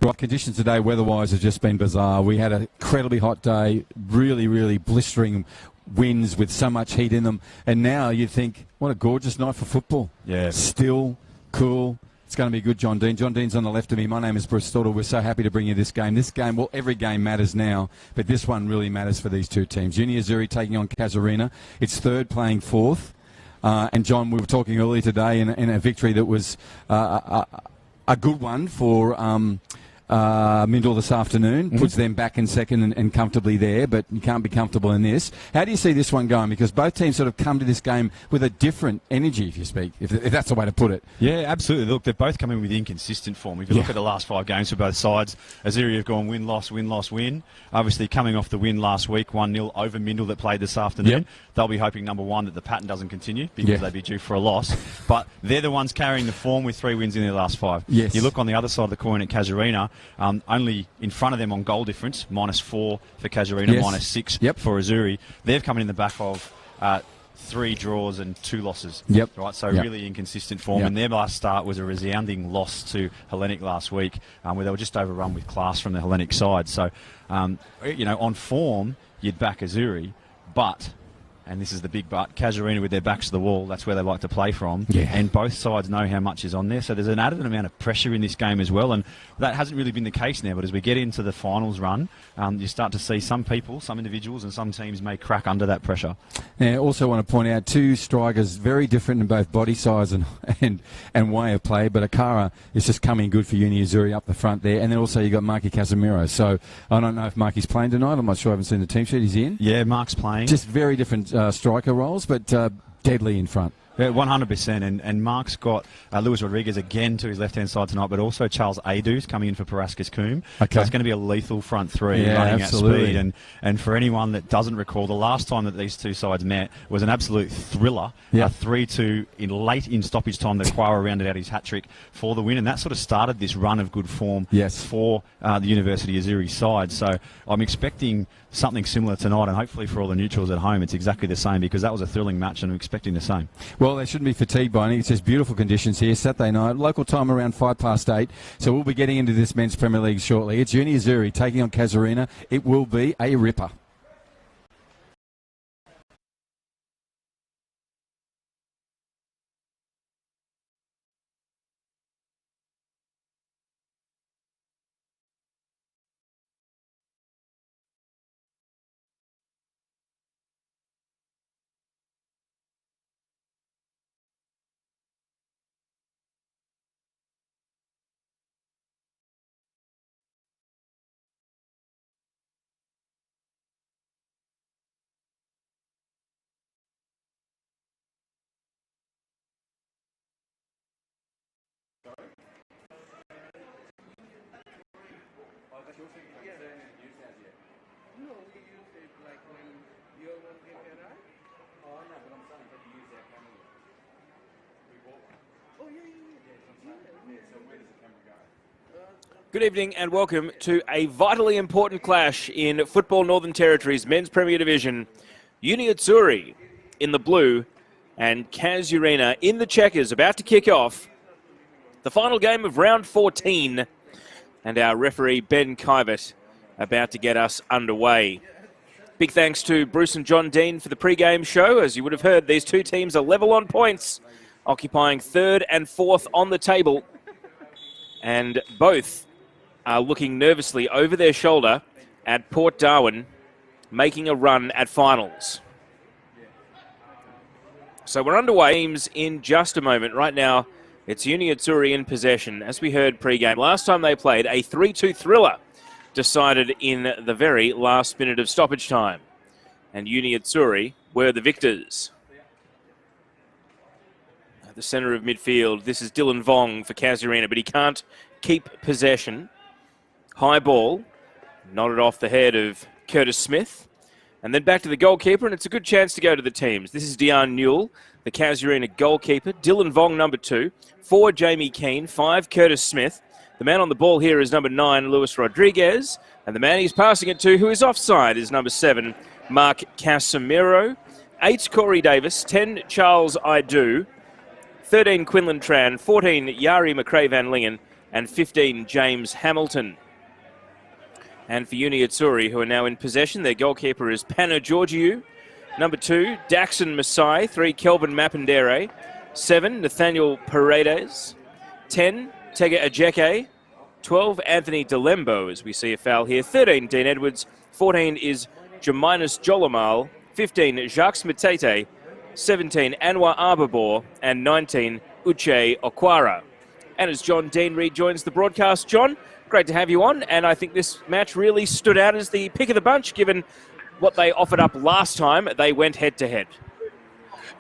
Right, conditions today, weather-wise, have just been bizarre. We had an incredibly hot day, really, really blistering winds with so much heat in them. And now you think, what a gorgeous night for football. Yeah. Still, cool. It's going to be good, John Dean. John Dean's on the left of me. My name is Bruce Stordle. We're so happy to bring you this game. This game, well, every game matters now, but this one really matters for these two teams. Uni Azzurri taking on Casuarina. It's third playing fourth. And, John, we were talking earlier today in a victory that was a good one for Mindle this afternoon. Puts them back in second and comfortably there, but you can't be comfortable in this. How do you see this one going? Because both teams sort of come to this game with a different energy, if you speak, if that's the way to put it. Yeah, absolutely. Look, they're both coming with inconsistent form. If you look at the last 5 games for both sides, Azzurri have gone win, loss, win, loss, win. Obviously, coming off the win last week, 1-0 over Mindle that played this afternoon. They'll be hoping, number one, that the pattern doesn't continue because they'd be due for a loss. But they're the ones carrying the form with 3 wins in their last 5. Yes. You look on the other side of the coin at Casuarina, only in front of them on goal difference, -4 for Casuarina, -6 for Azzurri. They've come in the back of 3 draws and 2 losses. Right, so really inconsistent form. And their last start was a resounding loss to Hellenic last week, where they were just overrun with class from the Hellenic side. So, on form, you'd back Azzurri, but, and this is the big but, Casuarina with their backs to the wall, that's where they like to play from. And both sides know how much is on there. So there's an added amount of pressure in this game as well. And that hasn't really been the case now. But as we get into the finals run, you start to see some people, some individuals and some teams may crack under that pressure. Now, I also want to point out 2 strikers, very different in both body size and way of play. But Akara is just coming good for Uni Azzurri up the front there. And then also you got Marky Casemiro. So I don't know if Marky's playing tonight. I'm not sure. I haven't seen the team sheet. He's in. Yeah, Mark's playing. Just very different striker roles, but deadly in front. Yeah, 100%, and Mark's got Luis Rodriguez again to his left-hand side tonight, but also Charles Adu's coming in for Parascus Coombe. So it's going to be a lethal front 3 running at speed. And for anyone that doesn't recall, the last time that these two sides met was an absolute thriller, 3-2 late in stoppage time that Quara rounded out his hat-trick for the win, and that sort of started this run of good form for the University Azzurri side. So I'm expecting something similar tonight, and hopefully for all the neutrals at home it's exactly the same, because that was a thrilling match and I'm expecting the same. Well, they shouldn't be fatigued by anything. It says beautiful conditions here, Saturday night, local time around 8:05. So we'll be getting into this men's Premier League shortly. It's Uni Azzurri taking on Casuarina. It will be a ripper. No, we use it like when your one get arrived. Oh, no, but I'm saying that you use our camera. We bought one. Oh, yeah. So where does the camera go? Good evening and welcome to a vitally important clash in Football Northern Territory's Men's Premier Division. Uni Azzurri in the blue and Casuarina in the checkers, about to kick off the final game of round 14. And our referee, Ben Kivett, about to get us underway. Big thanks to Bruce and John Dean for the pre-game show. As you would have heard, these two teams are level on points, occupying 3rd and 4th on the table. And both are looking nervously over their shoulder at Port Darwin, making a run at finals. So we're underway. Teams in just a moment. Right now, it's Uni Azzurri in possession. As we heard pre-game, last time they played, a 3-2 thriller decided in the very last minute of stoppage time. And Uni Azzurri were the victors. At the centre of midfield, this is Dylan Vong for Casuarina, but he can't keep possession. High ball, nodded off the head of Curtis Smith. And then back to the goalkeeper, and it's a good chance to go to the teams. This is Dion Newell, the Casuarina goalkeeper. Dylan Vong, number 2. 4, Jamie Keane. 5, Curtis Smith. The man on the ball here is number 9, Luis Rodriguez. And the man he's passing it to, who is offside, is number 7, Mark Casemiro. 8, Corey Davis. 10, Charles Idu. 13, Quinlan Tran. 14, Yari McRae Van Lingen. and 15, James Hamilton. And for Uni Azzurri, who are now in possession, their goalkeeper is Pana Georgiou. Number 2, Daxon Masai. 3, Kelvin Mapindere. 7, Nathaniel Paredes. 10, Tega Ajeke. 12, Anthony Delembo, as we see a foul here. 13, Dean Edwards. 14 is Jaminus Jolamal. 15, Jacques Matete. 17, Anwar Arbabor. And 19, Uche Okwara. And as John Dean rejoins the broadcast, John, great to have you on. And I think this match really stood out as the pick of the bunch, given what they offered up last time. They went head-to-head.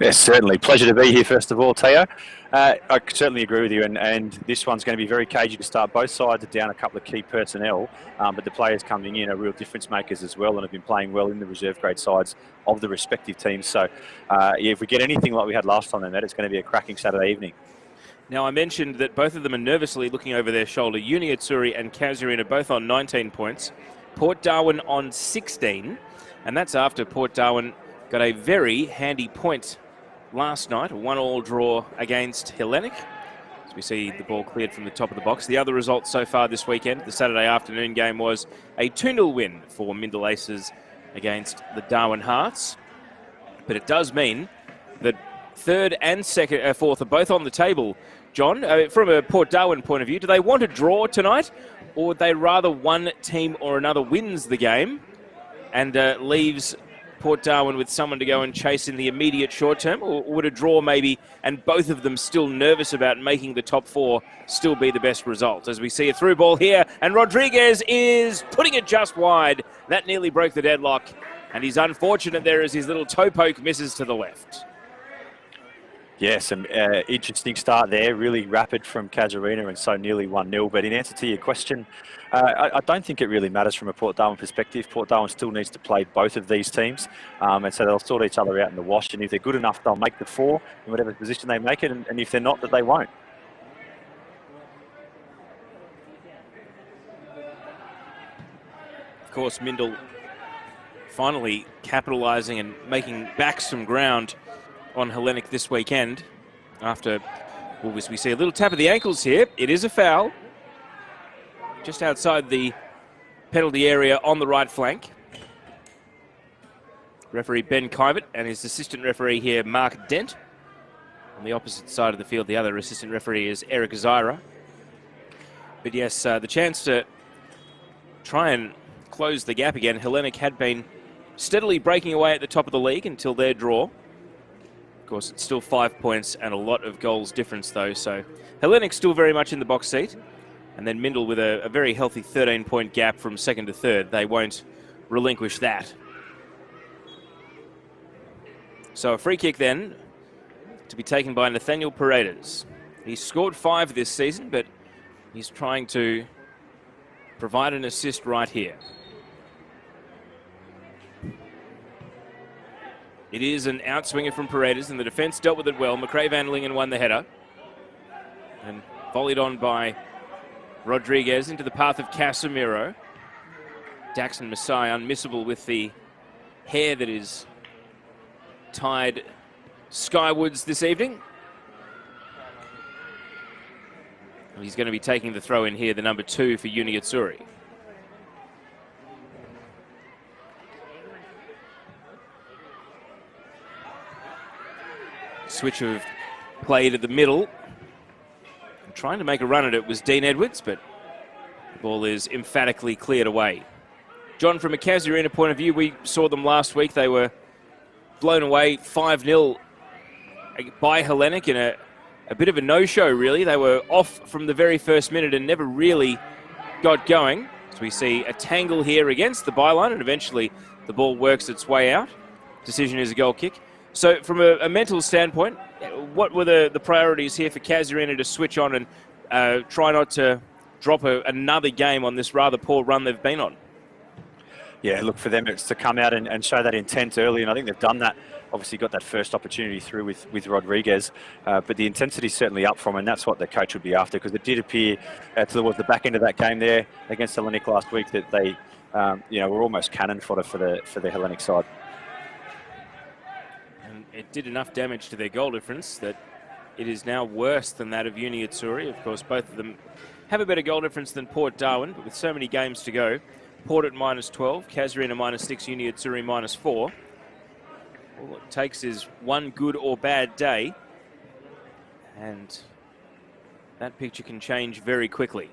Yes, certainly. Pleasure to be here, first of all, Teo. I certainly agree with you, and this one's going to be very cagey to start. Both sides are down a couple of key personnel, but the players coming in are real difference makers as well and have been playing well in the reserve grade sides of the respective teams. So, yeah, if we get anything like we had last time, then it's going to be a cracking Saturday evening. Now, I mentioned that both of them are nervously looking over their shoulder. Uni Azzurri and Casuarina both on 19 points. Port Darwin on 16, and that's after Port Darwin got a very handy point last night, a 1-1 draw against Hellenic. As we see the ball cleared from the top of the box. The other result so far this weekend, the Saturday afternoon game, was a 2-0 win for Mindel Aces against the Darwin Hearts. But it does mean that third and fourth are both on the table. John, from a Port Darwin point of view, do they want a draw tonight, or would they rather one team or another wins the game and leaves Port Darwin with someone to go and chase in the immediate short term, or would a draw maybe, and both of them still nervous about making the top 4, still be the best result? As we see a through ball here, and Rodriguez is putting it just wide. That nearly broke the deadlock, and he's unfortunate there as his little toe poke misses to the left. Yes, some interesting start there, really rapid from Casuarina and so nearly 1-0. But in answer to your question, I don't think it really matters from a Port Darwin perspective. Port Darwin still needs to play both of these teams, and so they'll sort each other out in the wash. And if they're good enough, they'll make the 4 in whatever position they make it, and if they're not, that they won't. Of course, Mindel finally capitalising and making back some ground on Hellenic this weekend after, well, as we see a little tap of the ankles here. It is a foul just outside the penalty area on the right flank. Referee Ben Kivett and his assistant referee here, Mark Dent. On the opposite side of the field, the other assistant referee is Eric Zaira. But yes, the chance to try and close the gap again. Hellenic had been steadily breaking away at the top of the league until their draw. Of course, it's still 5 points and a lot of goals difference, though. So Hellenic still very much in the box seat. And then Mindel with a very healthy 13-point gap from second to third. They won't relinquish that. So a free kick then to be taken by Nathaniel Paredes. He's scored 5 this season, but he's trying to provide an assist right here. It is an outswinger from Paredes, and the defence dealt with it well. McRae Van Lingen won the header. And volleyed on by Rodriguez into the path of Casemiro. Daxon Masai unmissable with the hair that is tied skywards this evening. And he's going to be taking the throw in here, the number 2 for Uni Azzurri. Switch of play to the middle. And trying to make a run at it was Dean Edwards, but the ball is emphatically cleared away. John, from a Casuarina point of view, we saw them last week. They were blown away 5-0 by Hellenic in a bit of a no-show, really. They were off from the very first minute and never really got going. So we see a tangle here against the byline, and eventually the ball works its way out. Decision is a goal kick. So from a mental standpoint, what were the priorities here for Casuarina to switch on and try not to drop another game on this rather poor run they've been on? Yeah, look, for them it's to come out and show that intent early, and I think they've done that. Obviously got that first opportunity through with Rodriguez, but the intensity's certainly up from, and that's what the coach would be after, because it did appear towards the back end of that game there against Hellenic last week that they were almost cannon fodder for the Hellenic side. It did enough damage to their goal difference that it is now worse than that of Uni Azzurri. Of course, both of them have a better goal difference than Port Darwin, but with so many games to go, Port at -12, Casuarina -6, Uni Azzurri -4. All it takes is one good or bad day, and that picture can change very quickly.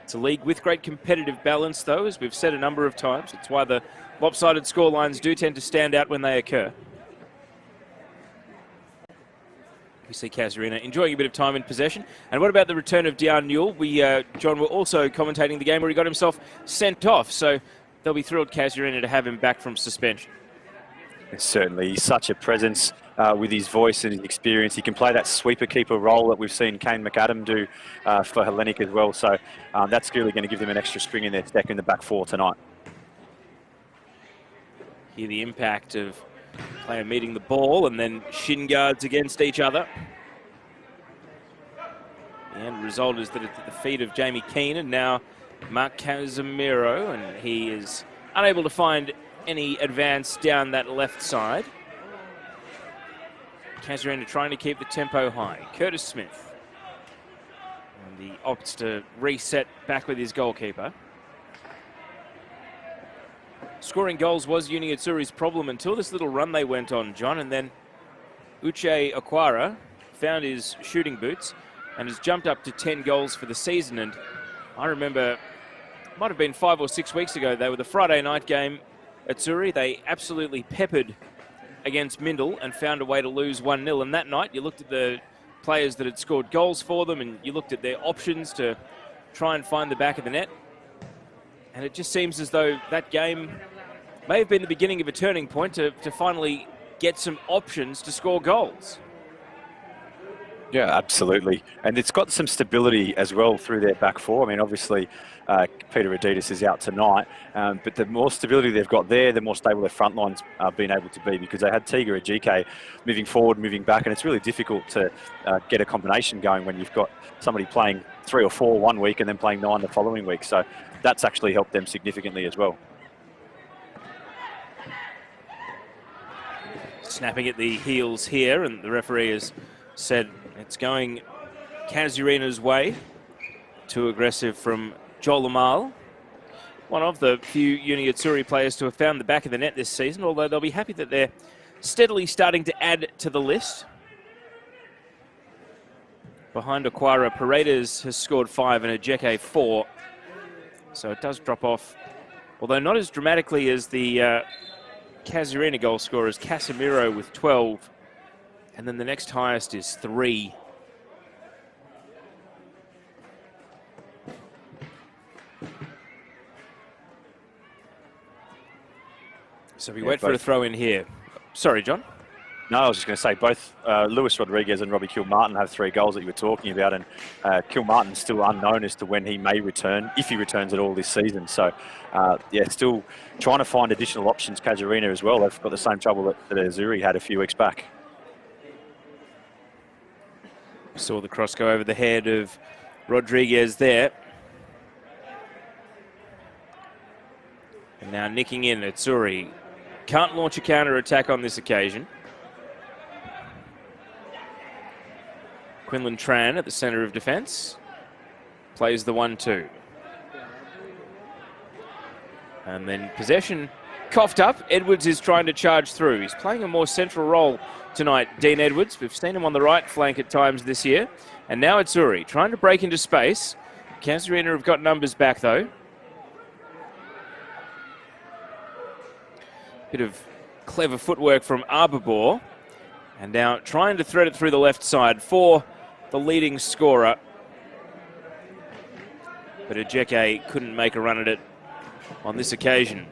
It's a league with great competitive balance, though, as we've said a number of times. It's why the lopsided scorelines do tend to stand out when they occur. We see Casuarina enjoying a bit of time in possession. And what about the return of Dion Newell? John, were also commentating the game where he got himself sent off, so they'll be thrilled, Casuarina, to have him back from suspension. Certainly, he's such a presence with his voice and his experience. He can play that sweeper-keeper role that we've seen Kane McAdam do for Hellenic as well. So that's really going to give them an extra spring in their step in the back four tonight. Hear the impact of player meeting the ball and then shin guards against each other. The end result is that it's at the feet of Jamie Keane and now Mark Casemiro, and he is unable to find any advance down that left side. Casuarina trying to keep the tempo high. Curtis Smith. And he opts to reset back with his goalkeeper. Scoring goals was Uni Azzurri's problem until this little run they went on, John, and then Uche Aquara found his shooting boots and has jumped up to 10 goals for the season. And I remember, it might have been 5 or 6 weeks ago, they were the Friday night game at Azzurri. They absolutely peppered against Mindle and found a way to lose 1-0. And that night, you looked at the players that had scored goals for them and you looked at their options to try and find the back of the net. And it just seems as though that game may have been the beginning of a turning point to finally get some options to score goals. Yeah, absolutely. And it's got some stability as well through their back four. I mean, obviously, Peter Adidas is out tonight, but the more stability they've got there, the more stable their front line's been able to be, because they had Tiga and GK moving forward, moving back, and it's really difficult to get a combination going when you've got somebody playing 3 or 4 one week and then playing 9 the following week. So that's actually helped them significantly as well. Snapping at the heels here, and the referee has said it's going Casuarina's way. Too aggressive from Joel Amal, one of the few Uni Azzurri players to have found the back of the net this season, although they'll be happy that they're steadily starting to add to the list. Behind Aquara, Paredes has scored 5 and Ajeke 4, so it does drop off, although not as dramatically as the Casuarina goal scorers. Casemiro with 12, and then the next highest is 3. So we wait for a throw in here. Sorry, John. No, I was just going to say both Luis Rodriguez and Robbie Kilmartin have 3 goals that you were talking about, and Kilmartin's still unknown as to when he may return, if he returns at all this season. So, yeah, still trying to find additional options. Casuarina as well. They've got the same trouble that Azzurri had a few weeks back. Saw the cross go over the head of Rodriguez there. And now nicking in Azzurri. Can't launch a counter-attack on this occasion. Quinlan Tran at the centre of defence. Plays the 1-2. And then possession coughed up. Edwards is trying to charge through. He's playing a more central role tonight, Dean Edwards. We've seen him on the right flank at times this year. And now Azzurri trying to break into space. Casuarina have got numbers back, though. Bit of clever footwork from Arbabor. And now trying to thread it through the left side for the leading scorer. But Ajeke couldn't make a run at it on this occasion.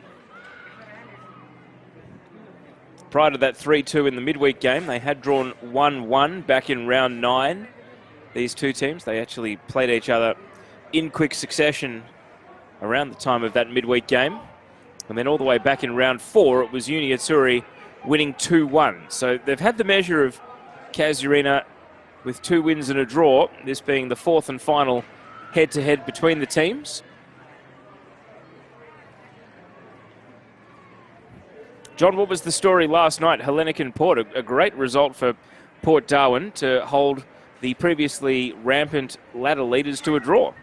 Prior to that 3-2 in the midweek game, they had drawn 1-1 back in round 9. These two teams, they actually played each other in quick succession around the time of that midweek game. And then all the way back in round 4, it was Uni Azzurri winning 2-1. So they've had the measure of Casuarina with 2 wins and a draw, this being the 4th and final head-to-head between the teams. John, what was the story last night? Hellenic and Port, a great result for Port Darwin to hold the previously rampant ladder leaders to a draw.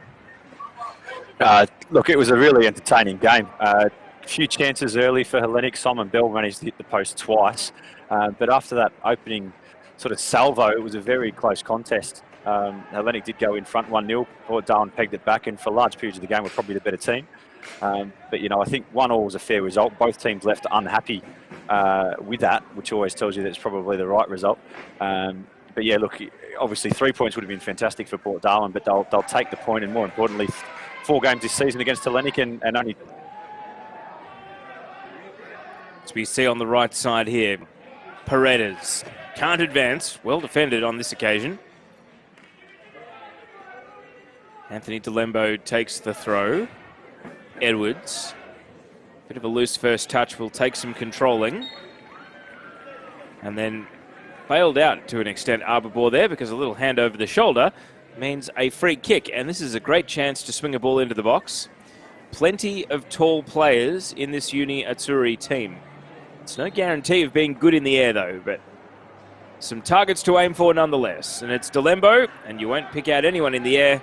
Look, it was a really entertaining game. A few chances early for Hellenic. Simon Bell managed to hit the post twice. But after that opening sort of salvo, it was a very close contest. Hellenic did go in front 1-0. Port Darwin pegged it back, and for large periods of the game were probably the better team. But, you know, I think 1-1 was a fair result. Both teams left unhappy with that, which always tells you that it's probably the right result. But, yeah, look, obviously 3 points would have been fantastic for Port Darwin, but they'll take the point, and more importantly, 4 games this season against Hellenic and only... As we see on the right side here, Paredes can't advance. Well defended on this occasion. Anthony DeLembo takes the throw. Edwards, bit of a loose first touch, will take some controlling. And then bailed out to an extent, Arbor there, because a little hand over the shoulder means a free kick. And this is a great chance to swing a ball into the box. Plenty of tall players in this Uni Azzurri team. It's no guarantee of being good in the air, though, but some targets to aim for nonetheless. And it's DeLembo, and you won't pick out anyone in the air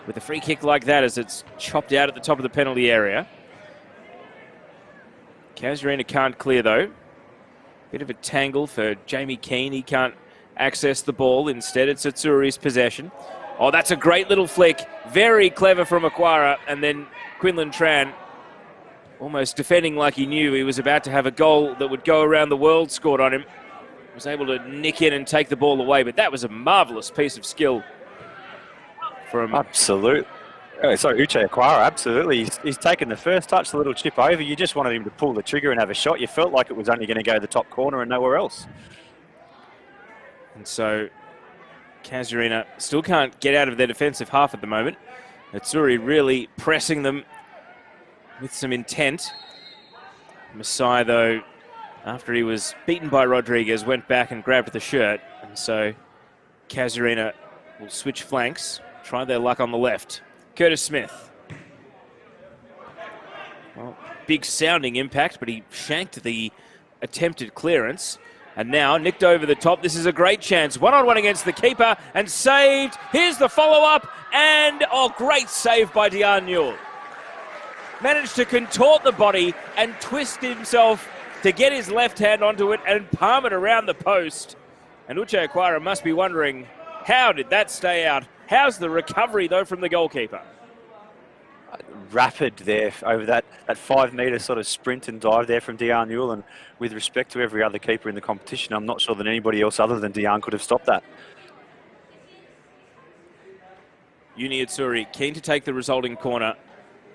with a free kick like that as it's chopped out at the top of the penalty area. Casuarina can't clear, though. Bit of a tangle for Jamie Keane. He can't access the ball. Instead, it's Azzurri's possession. Oh, that's a great little flick. Very clever from Aquara. And then Quinlan Tran, almost defending like he knew he was about to have a goal that would go around the world, scored on him. Was able to nick in and take the ball away, but that was a marvellous piece of skill from... Absolutely. Sorry, Uche Aquara, absolutely. He's taken the first touch, the little chip over. You just wanted him to pull the trigger and have a shot. You felt like it was only going to go to the top corner and nowhere else. And so Casuarina still can't get out of their defensive half at the moment. Azzurri really pressing them with some intent. Masai, though, after he was beaten by Rodriguez, went back and grabbed the shirt. And so Casuarina will switch flanks, try their luck on the left. Curtis Smith. Well, big sounding impact, but he shanked the attempted clearance. And now nicked over the top. This is a great chance. One-on-one against the keeper and saved. Here's the follow-up. And, oh, great save by Dion Newell. Managed to contort the body and twist himself to get his left hand onto it and palm it around the post. And Uche Aquara must be wondering, how did that stay out? How's the recovery, though, from the goalkeeper? Rapid there over that 5 metre sort of sprint and dive there from Dion Newell. And with respect to every other keeper in the competition, I'm not sure that anybody else other than Dion could have stopped that. Uni Azzurri keen to take the resulting corner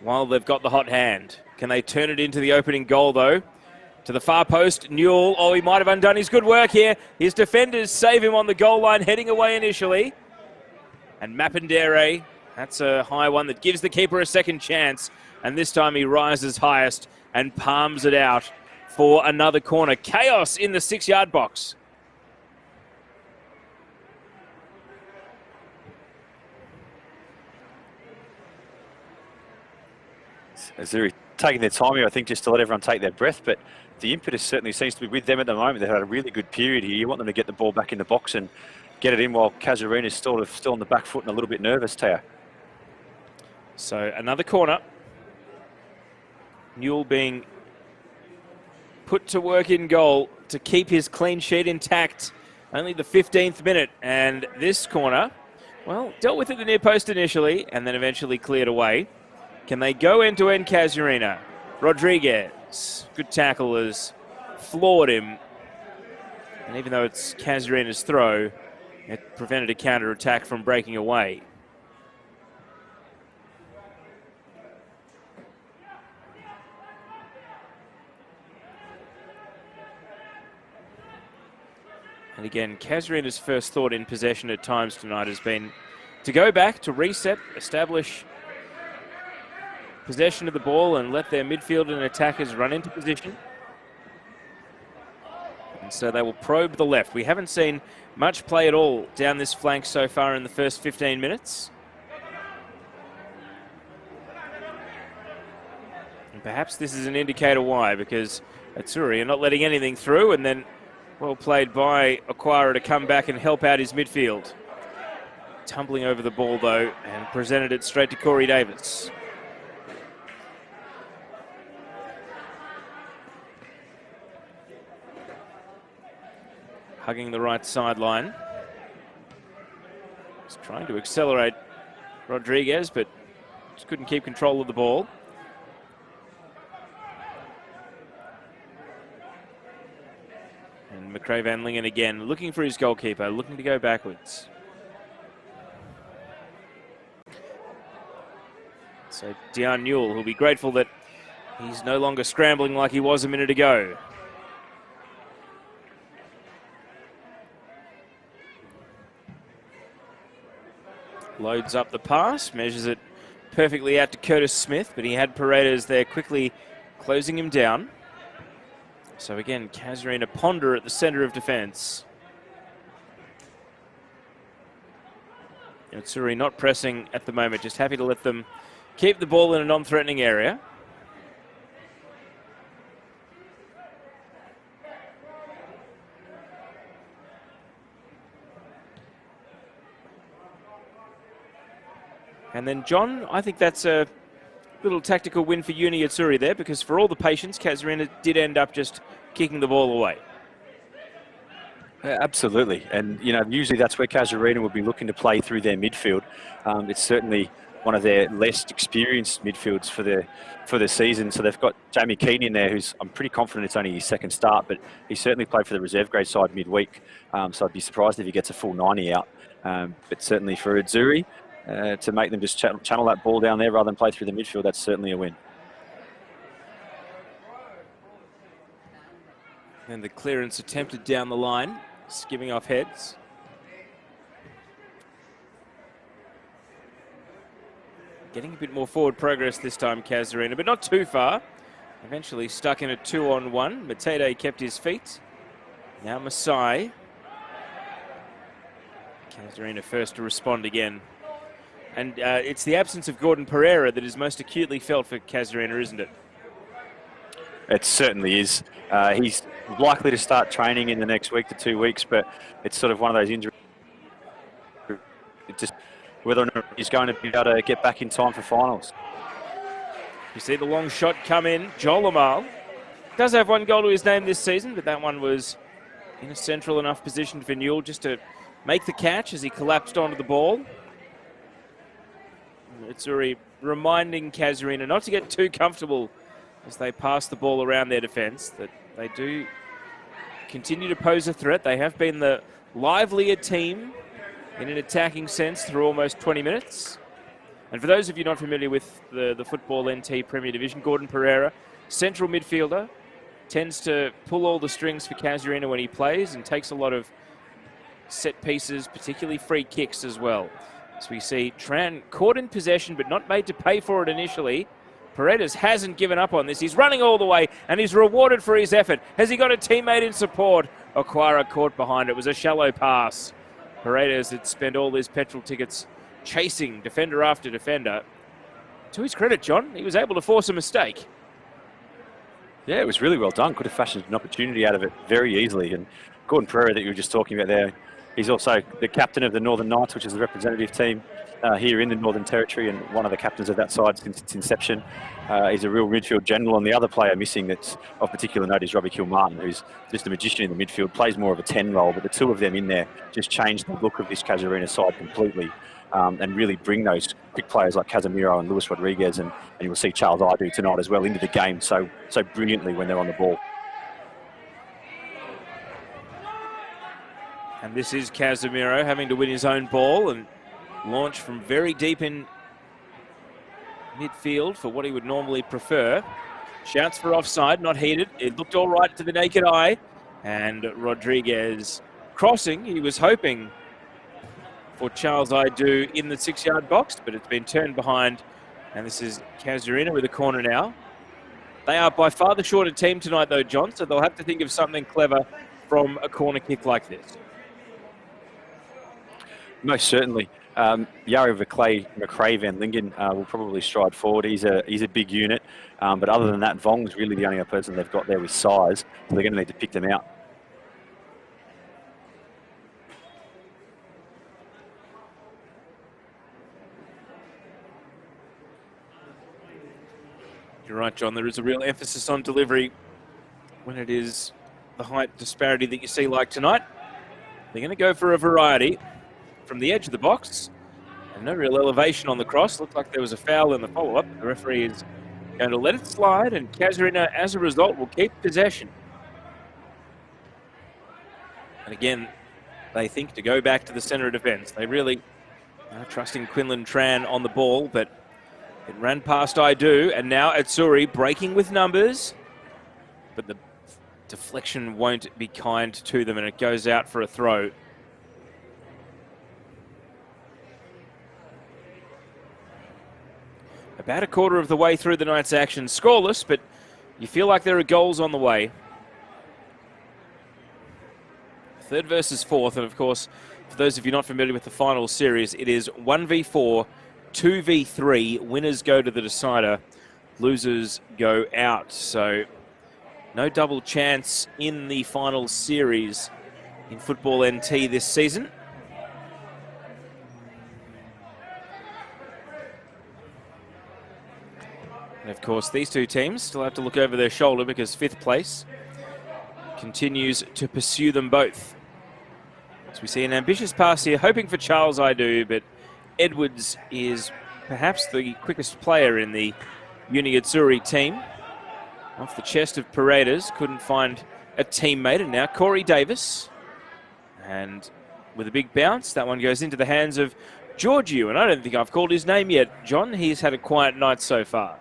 while they've got the hot hand. Can they turn it into the opening goal, though? To the far post, Newell. Oh, he might have undone his good work here. His defenders save him on the goal line, heading away initially. And Mapindere, that's a high one that gives the keeper a second chance. And this time he rises highest and palms it out for another corner. Chaos in the 6-yard box. Azzurri taking their time here, I think, just to let everyone take their breath, but the impetus certainly seems to be with them at the moment. They've had a really good period here. You want them to get the ball back in the box and get it in while Casuarina is still on the back foot and a little bit nervous, Teo. So another corner. Newell being put to work in goal to keep his clean sheet intact. Only the 15th minute, and this corner, well, dealt with at the near post initially and then eventually cleared away. Can they go end-to-end Casuarina? Rodriguez, good tackle, has floored him. And even though it's Casuarina's throw, it prevented a counter-attack from breaking away. And again, Casuarina's first thought in possession at times tonight has been to go back, to reset, establish possession of the ball and let their midfield and attackers run into position. And so they will probe the left. We haven't seen much play at all down this flank so far in the first 15 minutes. And perhaps this is an indicator why, because Azzurri are not letting anything through, and then well played by Aquara to come back and help out his midfield. tumbling over the ball, though, and presented it straight to Corey Davis. Hugging the right sideline. He's trying to accelerate Rodriguez, but just couldn't keep control of the ball. And McRae Van Lingen again, looking for his goalkeeper, looking to go backwards. So Dion Newell will be grateful that he's no longer scrambling like he was a minute ago. Loads up the pass, measures it perfectly out to Curtis Smith, but he had Paredes there quickly closing him down. So again, Casuarina ponder at the centre of defence. Azzurri not pressing at the moment, just happy to let them keep the ball in a non-threatening area. And then, John, I think that's a little tactical win for Uni Azzurri there, because for all the patience, Casuarina did end up just kicking the ball away. Yeah, absolutely. And, you know, usually that's where Casuarina would be looking to play through their midfield. It's certainly one of their less experienced midfields for the season. So they've got Jamie Keane in there, who's, I'm pretty confident it's only his second start, but he certainly played for the reserve grade side midweek. So I'd be surprised if he gets a full 90 out. But certainly for Azzurri, to make them just channel that ball down there rather than play through the midfield, that's certainly a win. And the clearance attempted down the line, skimming off heads. Getting a bit more forward progress this time, Casuarina, but not too far. Eventually stuck in a 2-on-1. Matete kept his feet. Now Masai. Casuarina first to respond again. And it's the absence of Gordon Pereira that is most acutely felt for Casuarina, isn't it? It certainly is. He's likely to start training in the next week to 2 weeks, but it's sort of one of those injuries. It just whether or not he's going to be able to get back in time for finals. You see the long shot come in. Joel Amal does have one goal to his name this season, but that one was in a central enough position for Newell just to make the catch as he collapsed onto the ball. Azzurri reminding Casuarina not to get too comfortable as they pass the ball around their defence, that they do continue to pose a threat. They have been the livelier team in an attacking sense through almost 20 minutes. And for those of you not familiar with the Football NT Premier Division, Gordon Pereira, central midfielder, tends to pull all the strings for Casuarina when he plays and takes a lot of set pieces, particularly free kicks as well. So we see Tran caught in possession but not made to pay for it initially. Paredes hasn't given up on this. He's running all the way and he's rewarded for his effort. Has he got a teammate in support? Okwara caught behind. It was a shallow pass. Paredes had spent all his petrol tickets chasing defender after defender. To his credit, John, he was able to force a mistake. Yeah, it was really well done. Could have fashioned an opportunity out of it very easily. And Gordon Pereira that you were just talking about there, he's also the captain of the Northern Knights, which is the representative team here in the Northern Territory, and one of the captains of that side since its inception. He's a real midfield general, and the other player missing that's of particular note is Robbie Kilmartin, who's just a magician in the midfield, plays more of a 10 role, but the two of them in there just changed the look of this Casuarina side completely, and really bring those quick players like Casemiro and Luis Rodriguez, and you will see Charles Idu tonight as well into the game so brilliantly when they're on the ball. And this is Casemiro having to win his own ball and launch from very deep in midfield for what he would normally prefer. Shouts for offside, not heeded. It looked all right to the naked eye. And Rodriguez crossing. He was hoping for Charles Idu in the 6-yard box, but it's been turned behind. And this is Casuarina with a corner now. They are by far the shorter team tonight, though, John, so they'll have to think of something clever from a corner kick like this. Most certainly. Yari McRae Van Lingen will probably stride forward. He's a big unit, but other than that, Vong's really the only other person they've got there with size, so they're going to need to pick them out. You're right, John. There is a real emphasis on delivery when it is the height disparity that you see like tonight. They're going to go for a variety from the edge of the box. And no real elevation on the cross. Looked like there was a foul in the follow-up. The referee is going to let it slide, and Casuarina, as a result, will keep possession. And again, they think to go back to the centre of defence. They really are trusting Quinlan Tran on the ball, but it ran past Aidu, and now Azzurri breaking with numbers. But the deflection won't be kind to them, and it goes out for a throw. About a quarter of the way through the night's action, scoreless, but you feel like there are goals on the way. Third versus fourth, and of course, for those of you not familiar with the final series, it is 1v4, 2v3. Winners go to the decider, losers go out. So no double chance in the final series in Football NT this season. And of course, these two teams still have to look over their shoulder because fifth place continues to pursue them both. As we see an ambitious pass here, hoping for Charles Aidu, but Edwards is perhaps the quickest player in the Uni Azzurri team. Off the chest of Paredes, couldn't find a teammate, and now Corey Davis. And with a big bounce, that one goes into the hands of Georgiou, and I don't think I've called his name yet, John. He's had a quiet night so far.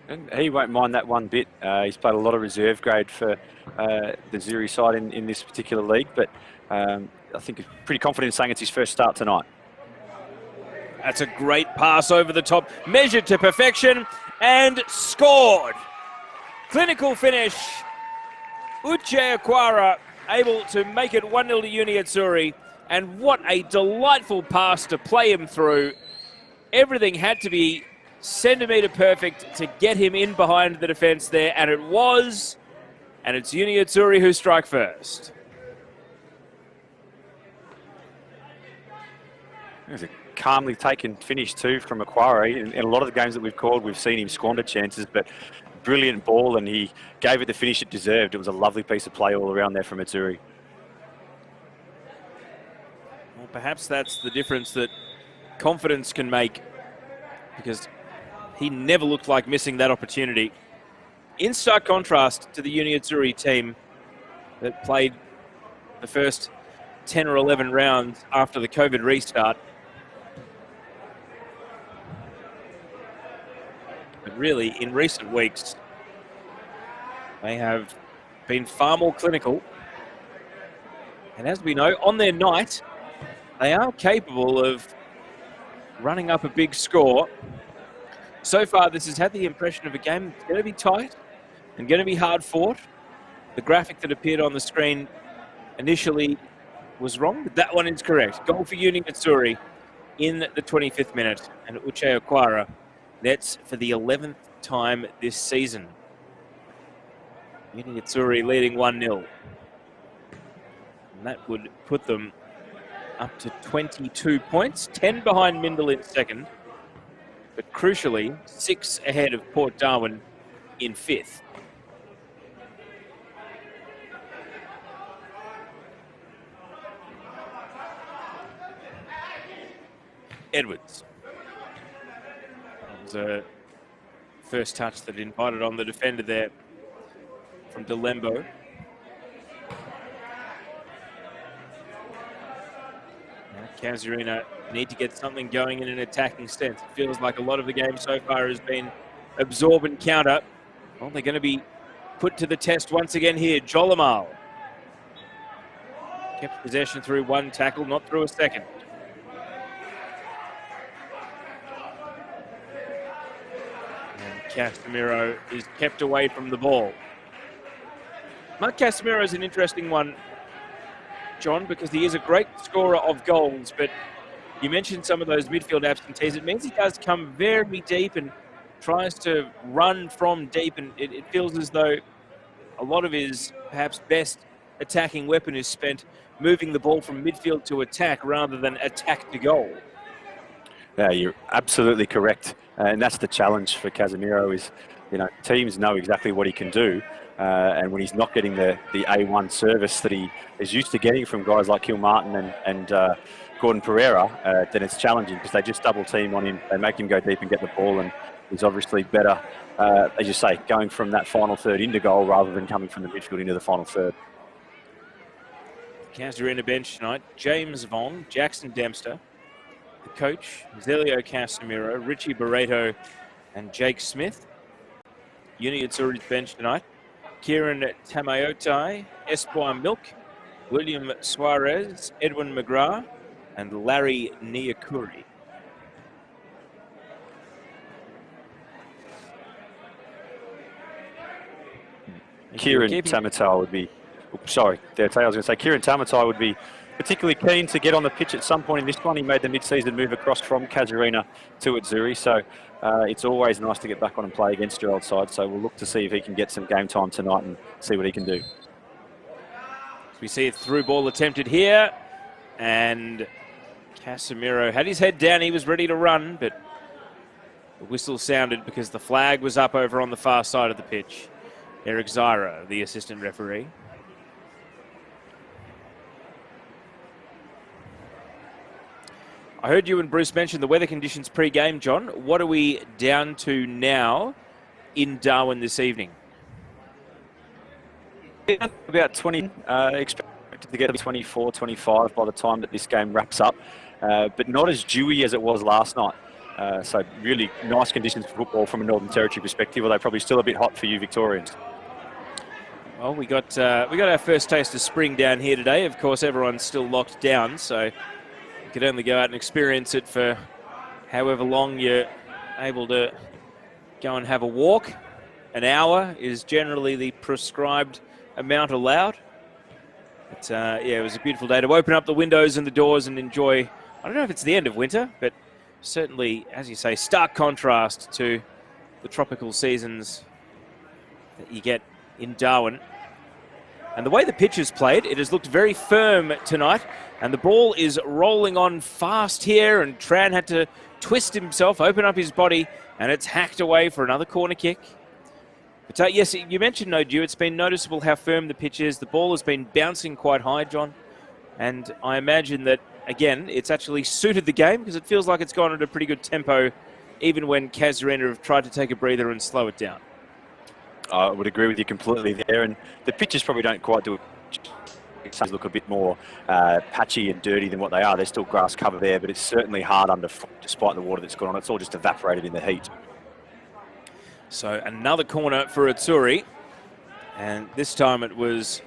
And he won't mind that one bit. He's played a lot of reserve grade for the Azzurri side in this particular league, but I think he's pretty confident in saying it's his first start tonight. That's a great pass over the top, measured to perfection, and scored. Clinical finish. Uche Aquara able to make it 1-0 to Uni Azzurri, and what a delightful pass to play him through. Everything had to be centimetre perfect to get him in behind the defence there, and it was, and it's Uni Azzurri who strike first. There's a calmly taken finish too from Aquari. In a lot of the games that we've called, we've seen him squander chances, but brilliant ball, and he gave it the finish it deserved. It was a lovely piece of play all around there from Azzurri. Well, perhaps that's the difference that confidence can make, because he never looked like missing that opportunity. In stark contrast to the Uni Azzurri team that played the first 10 or 11 rounds after the COVID restart. But really, in recent weeks, they have been far more clinical. And as we know, on their night, they are capable of running up a big score. So far, this has had the impression of a game that's going to be tight and going to be hard fought. The graphic that appeared on the screen initially was wrong, but that one is correct. Goal for Uni Azzurri in the 25th minute, and Uche Aquara nets for the 11th time this season. Uni Azzurri leading 1-0. And that would put them up to 22 points, 10 behind Mindel in second, but crucially, 6 ahead of Port Darwin in fifth. Edwards. That was a first touch that invited on the defender there from Delembo. Casuarina need to get something going in an attacking sense. It feels like a lot of the game so far has been absorb and counter. Well, they're going to be put to the test once again here. Jolimal kept possession through one tackle, not through a second. And Casemiro is kept away from the ball. Mark Casemiro is an interesting one, John, because he is a great scorer of goals, but you mentioned some of those midfield absentees. It means he does come very deep and tries to run from deep, and it feels as though a lot of his perhaps best attacking weapon is spent moving the ball from midfield to attack rather than attack to goal. Yeah, you're absolutely correct. And that's the challenge for Casemiro is, teams know exactly what he can do. And when he's not getting the A1 service that he is used to getting from guys like Kilmartin and Gordon Pereira, then it's challenging because they just double team on him. They make him go deep and get the ball, and he's obviously better, as you say, going from that final third into goal rather than coming from the midfield into the final third. Casuarina bench tonight, James Vaughn, Jackson Dempster. The coach, Zelio Casemiro, Richie Barreto, and Jake Smith. Uni Azzurri's bench tonight, Kieran Tamayotai, Espoir Milk, William Suarez, Edwin McGrath, and Larry Niakuri. Kieran Tamatai would be, sorry, I was going to say Kieran Tamatai would be particularly keen to get on the pitch at some point in this one. He made the mid-season move across from Casuarina to Azzurri, so it's always nice to get back on and play against your old side. So we'll look to see if he can get some game time tonight and see what he can do. We see a through ball attempted here, and Casemiro had his head down. He was ready to run, but the whistle sounded because the flag was up over on the far side of the pitch. Eric Zyra, the assistant referee. I heard you and Bruce mention the weather conditions pre-game, John. What are we down to now in Darwin this evening? About 20, expected to get to 24, 25 by the time that this game wraps up, but not as dewy as it was last night. So really nice conditions for football from a Northern Territory perspective, although probably still a bit hot for you Victorians. Well, we got our first taste of spring down here today. Of course, everyone's still locked down, so you could only go out and experience it for however long you're able to go and have a walk. An hour is generally the prescribed amount allowed. But yeah, it was a beautiful day to open up the windows and the doors and enjoy. I don't know if it's the end of winter, but certainly, as you say, stark contrast to the tropical seasons that you get in Darwin. And the way the pitch is played, it has looked very firm tonight. And the ball is rolling on fast here. And Tran had to twist himself, open up his body, and it's hacked away for another corner kick. But yes, you mentioned no dew. It's been noticeable how firm the pitch is. The ball has been bouncing quite high, John. And I imagine that, again, it's actually suited the game because it feels like it's gone at a pretty good tempo, even when Casuarina have tried to take a breather and slow it down. I would agree with you completely there, and the pitches probably don't quite do it. It look a bit more patchy and dirty than what they are. There's still grass cover there, but it's certainly hard underfoot despite the water that's gone on. It's all just evaporated in the heat. So another corner for Azzurri, and this time it was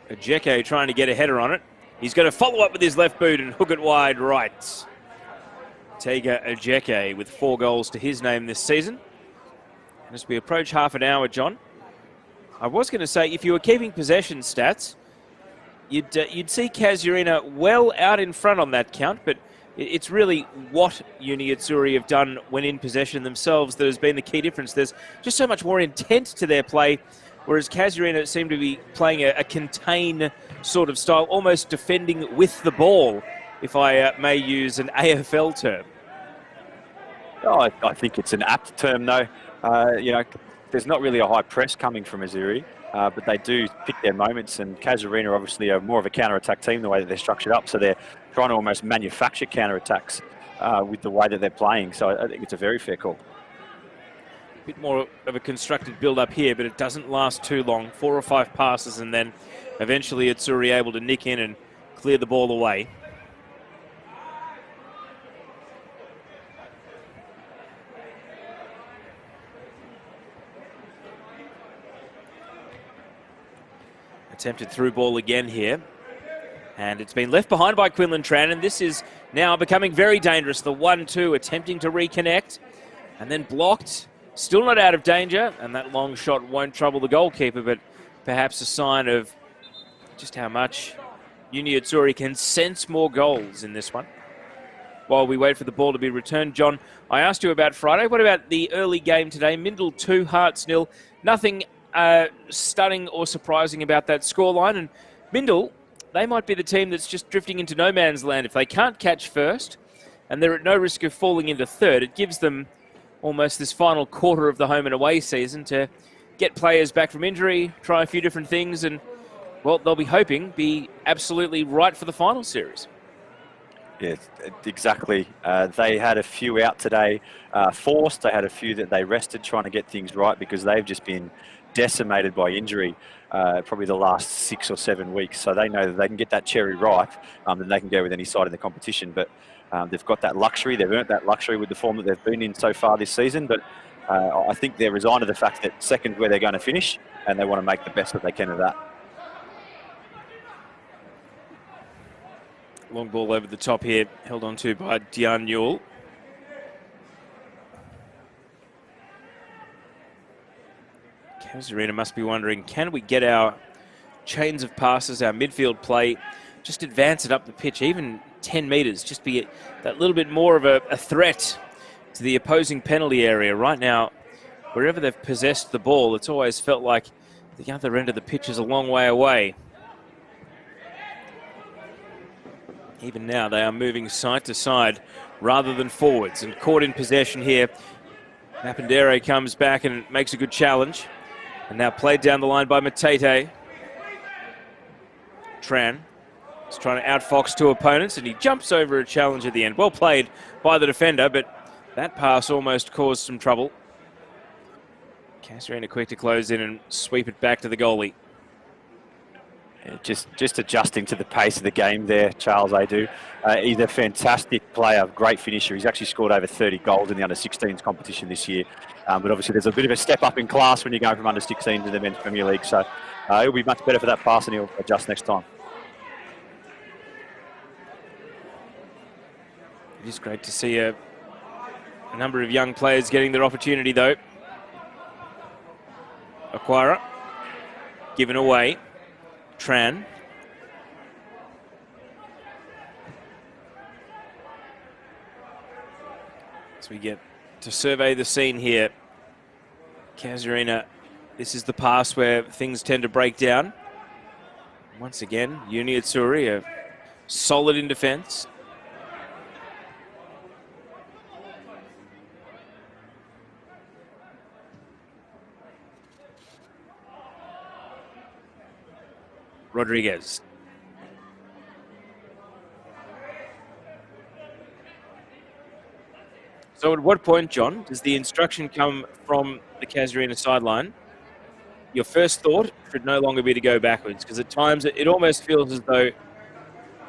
Ajeke trying to get a header on it. He's going to follow up with his left boot and hook it wide right. Tega Ajeke with 4 goals to his name this season. And as we approach half an hour, John, I was going to say, if you were keeping possession stats, you'd see Casuarina well out in front on that count, but it's really what Uni Azzurri have done when in possession themselves that has been the key difference. There's just so much more intent to their play, whereas Casuarina seem to be playing a contain sort of style, almost defending with the ball, if I may use an AFL term. Oh, I think it's an apt term, though. There's not really a high press coming from Azzurri, but they do pick their moments, and Casuarina obviously are more of a counter-attack team the way that they're structured up, so they're trying to almost manufacture counter-attacks with the way that they're playing, so I think it's a very fair call. A bit more of a constructed build-up here, but it doesn't last too long. 4 or 5 passes, and then eventually Azzurri able to nick in and clear the ball away. Attempted through ball again here. And it's been left behind by Quinlan Tran, and this is now becoming very dangerous. The 1-2 attempting to reconnect, and then blocked. Still not out of danger, and that long shot won't trouble the goalkeeper, but perhaps a sign of just how much Uni Azzurri can sense more goals in this one. While we wait for the ball to be returned, John, I asked you about Friday. What about the early game today? Mindle 2, Hearts 0. Nothing stunning or surprising about that scoreline, and Mindle, they might be the team that's just drifting into no man's land. If they can't catch first, and they're at no risk of falling into third. It gives them almost this final quarter of the home and away season to get players back from injury, try a few different things, and, well, they'll be hoping be absolutely right for the final series. Yeah, exactly. They had a few out today forced. They had a few that they rested trying to get things right because they've just been decimated by injury probably the last 6 or 7 weeks. So they know that they can get that cherry ripe, then they can go with any side in the competition. But they've got that luxury. They've earned that luxury with the form that they've been in so far this season. But I think they're resigned to the fact that second's where they're going to finish, and they want to make the best that they can of that. Long ball over the top here, held on to by Dion Newell. Casuarina must be wondering, can we get our chains of passes, our midfield play, just advance it up the pitch, even 10 metres, just be that little bit more of a threat to the opposing penalty area. Right now, wherever they've possessed the ball, it's always felt like the other end of the pitch is a long way away. Even now, they are moving side to side rather than forwards. And caught in possession here, Mapindere comes back and makes a good challenge. And now played down the line by Matete. Tran is trying to outfox two opponents, and he jumps over a challenge at the end. Well played by the defender, but that pass almost caused some trouble. Casuarina quick to close in and sweep it back to the goalie. Just adjusting to the pace of the game there, Charles Adu. He's a fantastic player, great finisher. He's actually scored over 30 goals in the under-16s competition this year. But obviously there's a bit of a step up in class when you're going from under-16 to the Men's Premier League. So he'll be much better for that pass, and he'll adjust next time. It is great to see a number of young players getting their opportunity, though. Aquara given away. Tran. As we get to survey the scene here, Casuarina, this is the pass where things tend to break down. Once again, Azzurri are solid in defence. Rodriguez. So at what point, John, does the instruction come from the Casuarina sideline? Your first thought should no longer be to go backwards, because at times it almost feels as though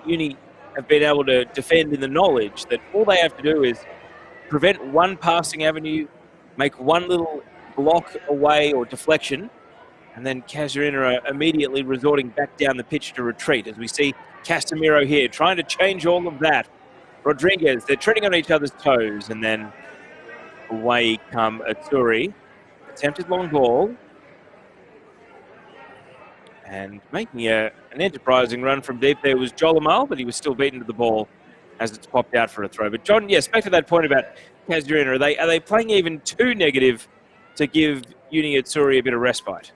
Uni have been able to defend in the knowledge that all they have to do is prevent one passing avenue, make one little block away or deflection, and then Casuarina are immediately resorting back down the pitch to retreat, as we see Casemiro here trying to change all of that. Rodriguez, they're treading on each other's toes, and then away come Azzurri. Attempted long ball. And making an enterprising run from deep there was Jolamal, but he was still beaten to the ball as it's popped out for a throw. But John, yes, back to that point about Casuarina, are they playing even too negative to give Azzurri a bit of respite?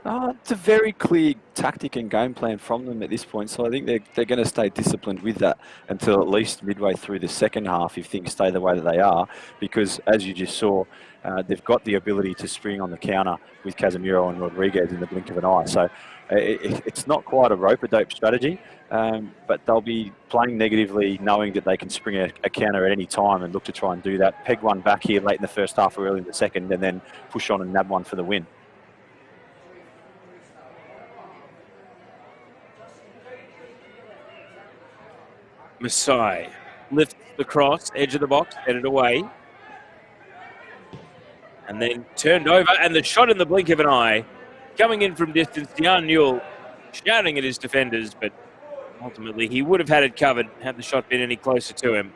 It's a very clear tactic and game plan from them at this point, so I think they're going to stay disciplined with that until at least midway through the second half if things stay the way that they are, because as you just saw, they've got the ability to spring on the counter with Casemiro and Rodriguez in the blink of an eye. So it's not quite a rope-a-dope strategy, but they'll be playing negatively knowing that they can spring a counter at any time and look to try and do that. Peg one back here late in the first half or early in the second, and then push on and nab one for the win. Masai lifts the cross, edge of the box, headed away. And then turned over, and the shot in the blink of an eye. Coming in from distance, Dion Newell shouting at his defenders, but ultimately he would have had it covered had the shot been any closer to him.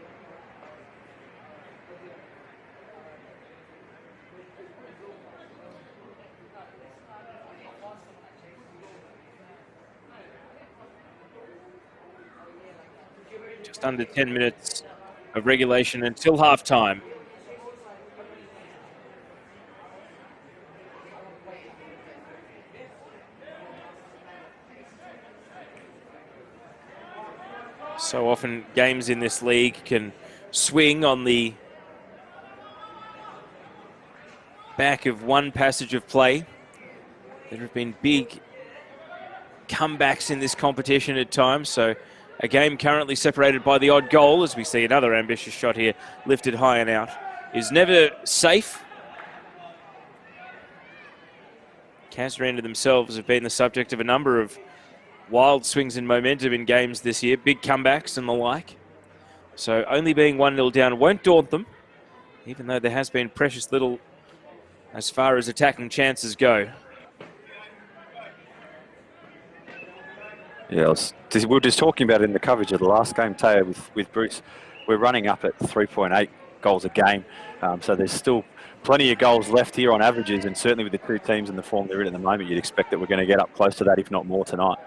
Just under 10 minutes of regulation until half-time. So often games in this league can swing on the back of one passage of play. There have been big comebacks in this competition at times, so a game currently separated by the odd goal, as we see another ambitious shot here lifted high and out, is never safe. Casuarina themselves have been the subject of a number of wild swings in momentum in games this year, big comebacks and the like. So only being 1-0 down won't daunt them, even though there has been precious little as far as attacking chances go. Yeah, we were just talking about it in the coverage of the last game, Teo, with Bruce. We're running up at 3.8 goals a game, so there's still plenty of goals left here on averages, and certainly with the two teams in the form they're in at the moment, you'd expect that we're going to get up close to that, if not more, tonight.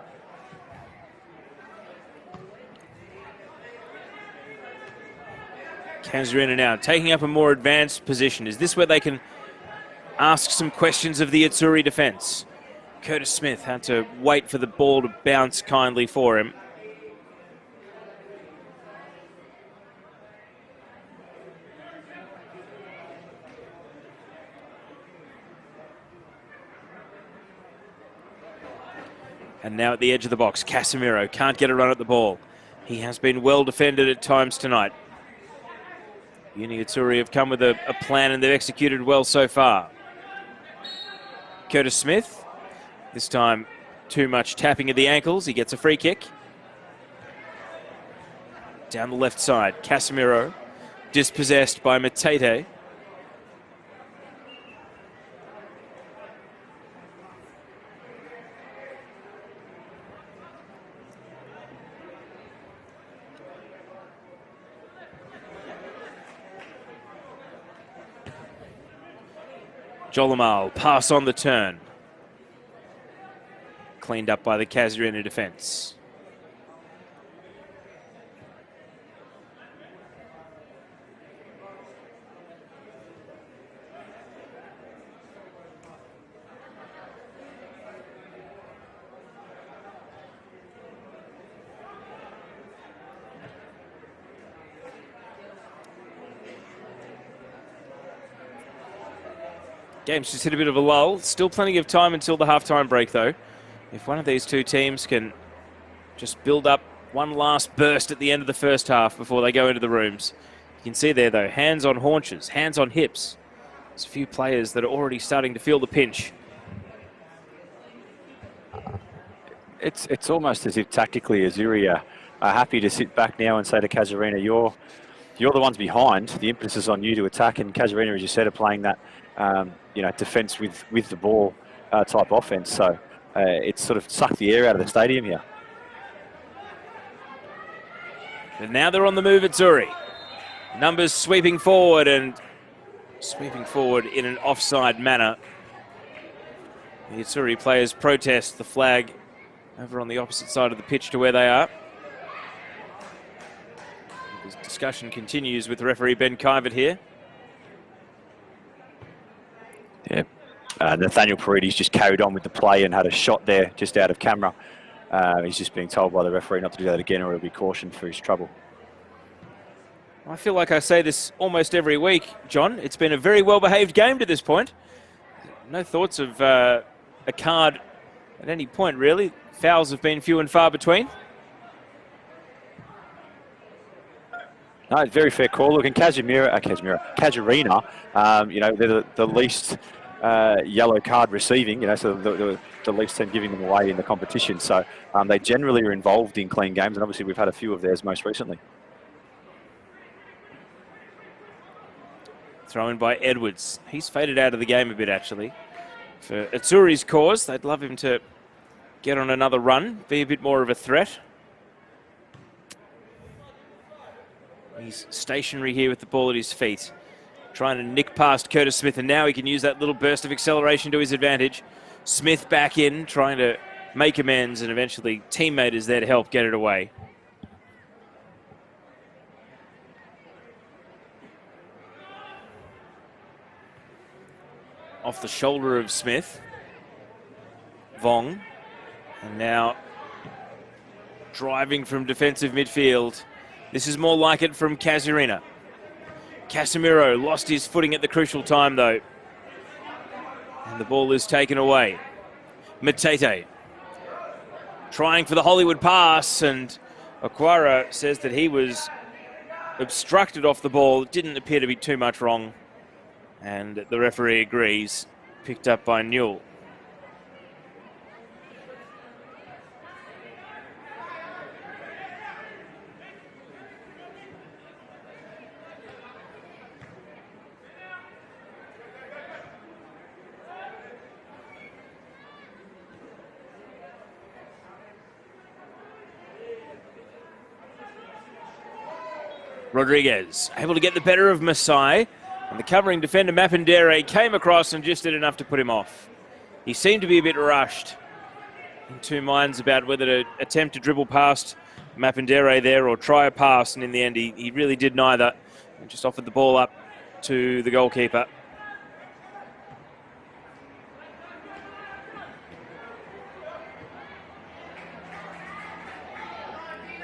Casuarina now taking up a more advanced position. Is this where they can ask some questions of the Azzurri defence? Curtis Smith had to wait for the ball to bounce kindly for him. And now at the edge of the box, Casemiro can't get a run at the ball. He has been well defended at times tonight. Azzurri have come with a plan and they've executed well so far. Curtis Smith, this time too much tapping at the ankles. He gets a free kick. Down the left side, Casemiro dispossessed by Matete. Jolimal, pass on the turn. Cleaned up by the Casuarina defence. Game's just hit a bit of a lull. Still plenty of time until the halftime break, though. If one of these two teams can just build up one last burst at the end of the first half before they go into the rooms. You can see there, though, hands on haunches, hands on hips. There's a few players that are already starting to feel the pinch. It's almost as if tactically Azzurri are happy to sit back now and say to Casuarina, you're the ones behind. The impetus is on you to attack, and Casuarina, as you said, are playing that defence with the ball type offence. So it's sort of sucked the air out of the stadium here. And now they're on the move at Azzurri. Numbers sweeping forward and sweeping forward in an offside manner. The Azzurri players protest the flag over on the opposite side of the pitch to where they are. The discussion continues with referee Ben Kivett here. Yeah, Nathaniel Parides just carried on with the play and had a shot there just out of camera. He's just being told by the referee not to do that again or he'll be cautioned for his trouble. I feel like I say this almost every week, John. It's been a very well-behaved game to this point. No thoughts of a card at any point, really. Fouls have been few and far between. No, it's a very fair call. Look, and Casuarina, they're the least yellow card receiving, so the least team giving them away in the competition. So they generally are involved in clean games, and obviously we've had a few of theirs most recently. Throw in by Edwards. He's faded out of the game a bit, actually. For Azzurri's cause, they'd love him to get on another run, be a bit more of a threat. He's stationary here with the ball at his feet, trying to nick past Curtis Smith, and now he can use that little burst of acceleration to his advantage. Smith back in, trying to make amends, and eventually teammate is there to help get it away. Off the shoulder of Smith. Vong. And now driving from defensive midfield. This is more like it from Casuarina. Casemiro lost his footing at the crucial time, though. And the ball is taken away. Matete trying for the Hollywood pass, and Aquara says that he was obstructed off the ball. It didn't appear to be too much wrong, and the referee agrees. Picked up by Newell. Rodriguez able to get the better of Masai, and the covering defender Mapindere came across and just did enough to put him off. He seemed to be a bit rushed, in two minds about whether to attempt to dribble past Mapindere there or try a pass, and in the end he really did neither and just offered the ball up to the goalkeeper.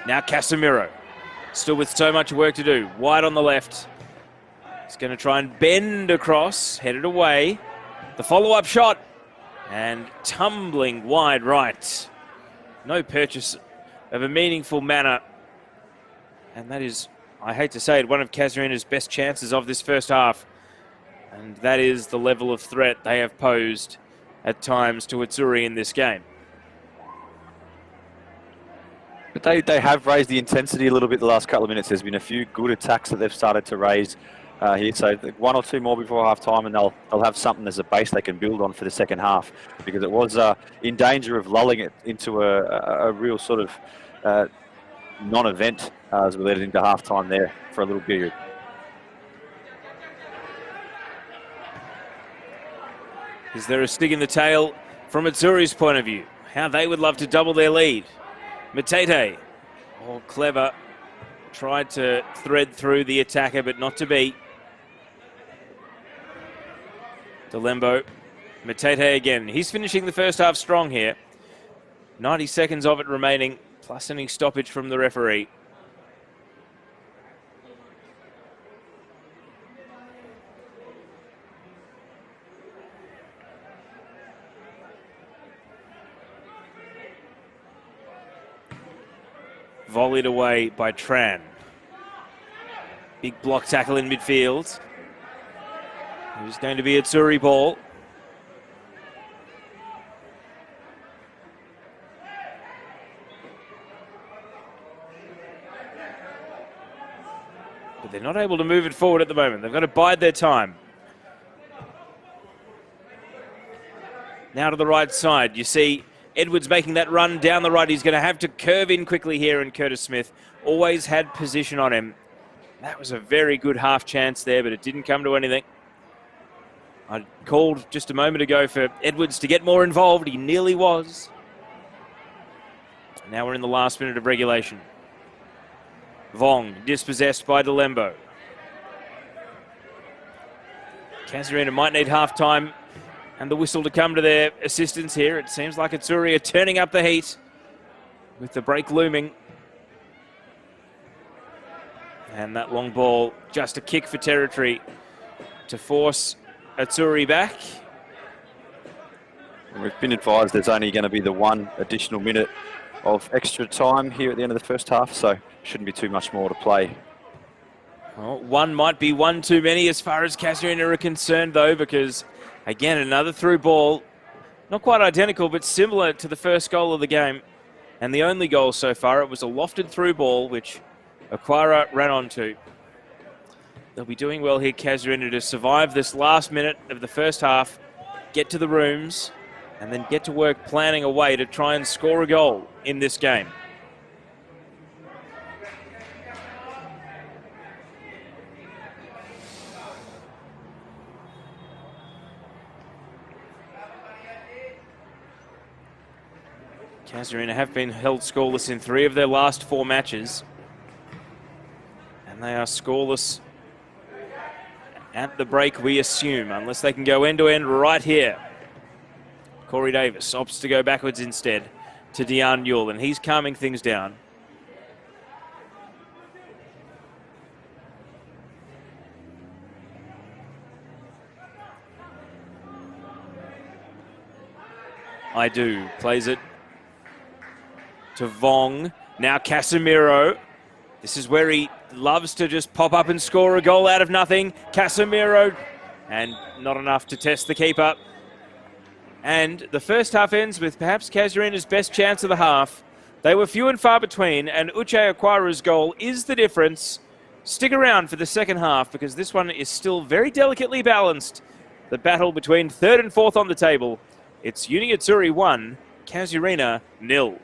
Now Casemiro, still with so much work to do. Wide on the left. He's going to try and bend across, headed away. The follow-up shot, and tumbling wide right. No purchase of a meaningful manner. And that is, I hate to say it, one of Casuarina's best chances of this first half. And that is the level of threat they have posed at times to Azzurri in this game. But they have raised the intensity a little bit the last couple of minutes. There's been a few good attacks that they've started to raise here. So one or two more before half time, and they'll have something as a base they can build on for the second half, because it was in danger of lulling it into a real sort of non-event as we led it into half time there for a little period. Is there a stick in the tail from Azzurri's point of view? How they would love to double their lead. Matete, all clever, tried to thread through the attacker, but not to be. Delembo, Matete again. He's finishing the first half strong here. 90 seconds of it remaining, plus any stoppage from the referee. Volleyed away by Tran. Big block tackle in midfield. It was going to be a Azzurri ball. But they're not able to move it forward at the moment. They've got to bide their time. Now to the right side. You see Edwards making that run down the right. He's going to have to curve in quickly here, and Curtis Smith always had position on him. That was a very good half chance there, but it didn't come to anything. I called just a moment ago for Edwards to get more involved. He nearly was. Now we're in the last minute of regulation. Vong dispossessed by Delembo. Casuarina might need half time and the whistle to come to their assistance here. It seems like Azzurri are turning up the heat with the break looming. And that long ball, just a kick for territory to force Azzurri back. We've been advised there's only going to be the one additional minute of extra time here at the end of the first half, so shouldn't be too much more to play. Well, one might be one too many as far as Casuarina are concerned, though, because again, another through ball, not quite identical, but similar to the first goal of the game. And the only goal so far, it was a lofted through ball, which Aquara ran onto. They'll be doing well here, Casuarina, to survive this last minute of the first half, get to the rooms, and then get to work planning a way to try and score a goal in this game. Casuarina have been held scoreless in 3 of their last 4 matches. And they are scoreless at the break, we assume, unless they can go end-to-end right here. Corey Davis opts to go backwards instead to Dejan Newell, and he's calming things down. I do. Plays it to Vong. Now Casemiro. This is where he loves to just pop up and score a goal out of nothing. Casemiro, and not enough to test the keeper. And the first half ends with perhaps Casuarina's best chance of the half. They were few and far between, and Uche Aquara's goal is the difference. Stick around for the second half because this one is still very delicately balanced. The battle between third and fourth on the table. It's Uni Azzurri 1, Casuarina 0.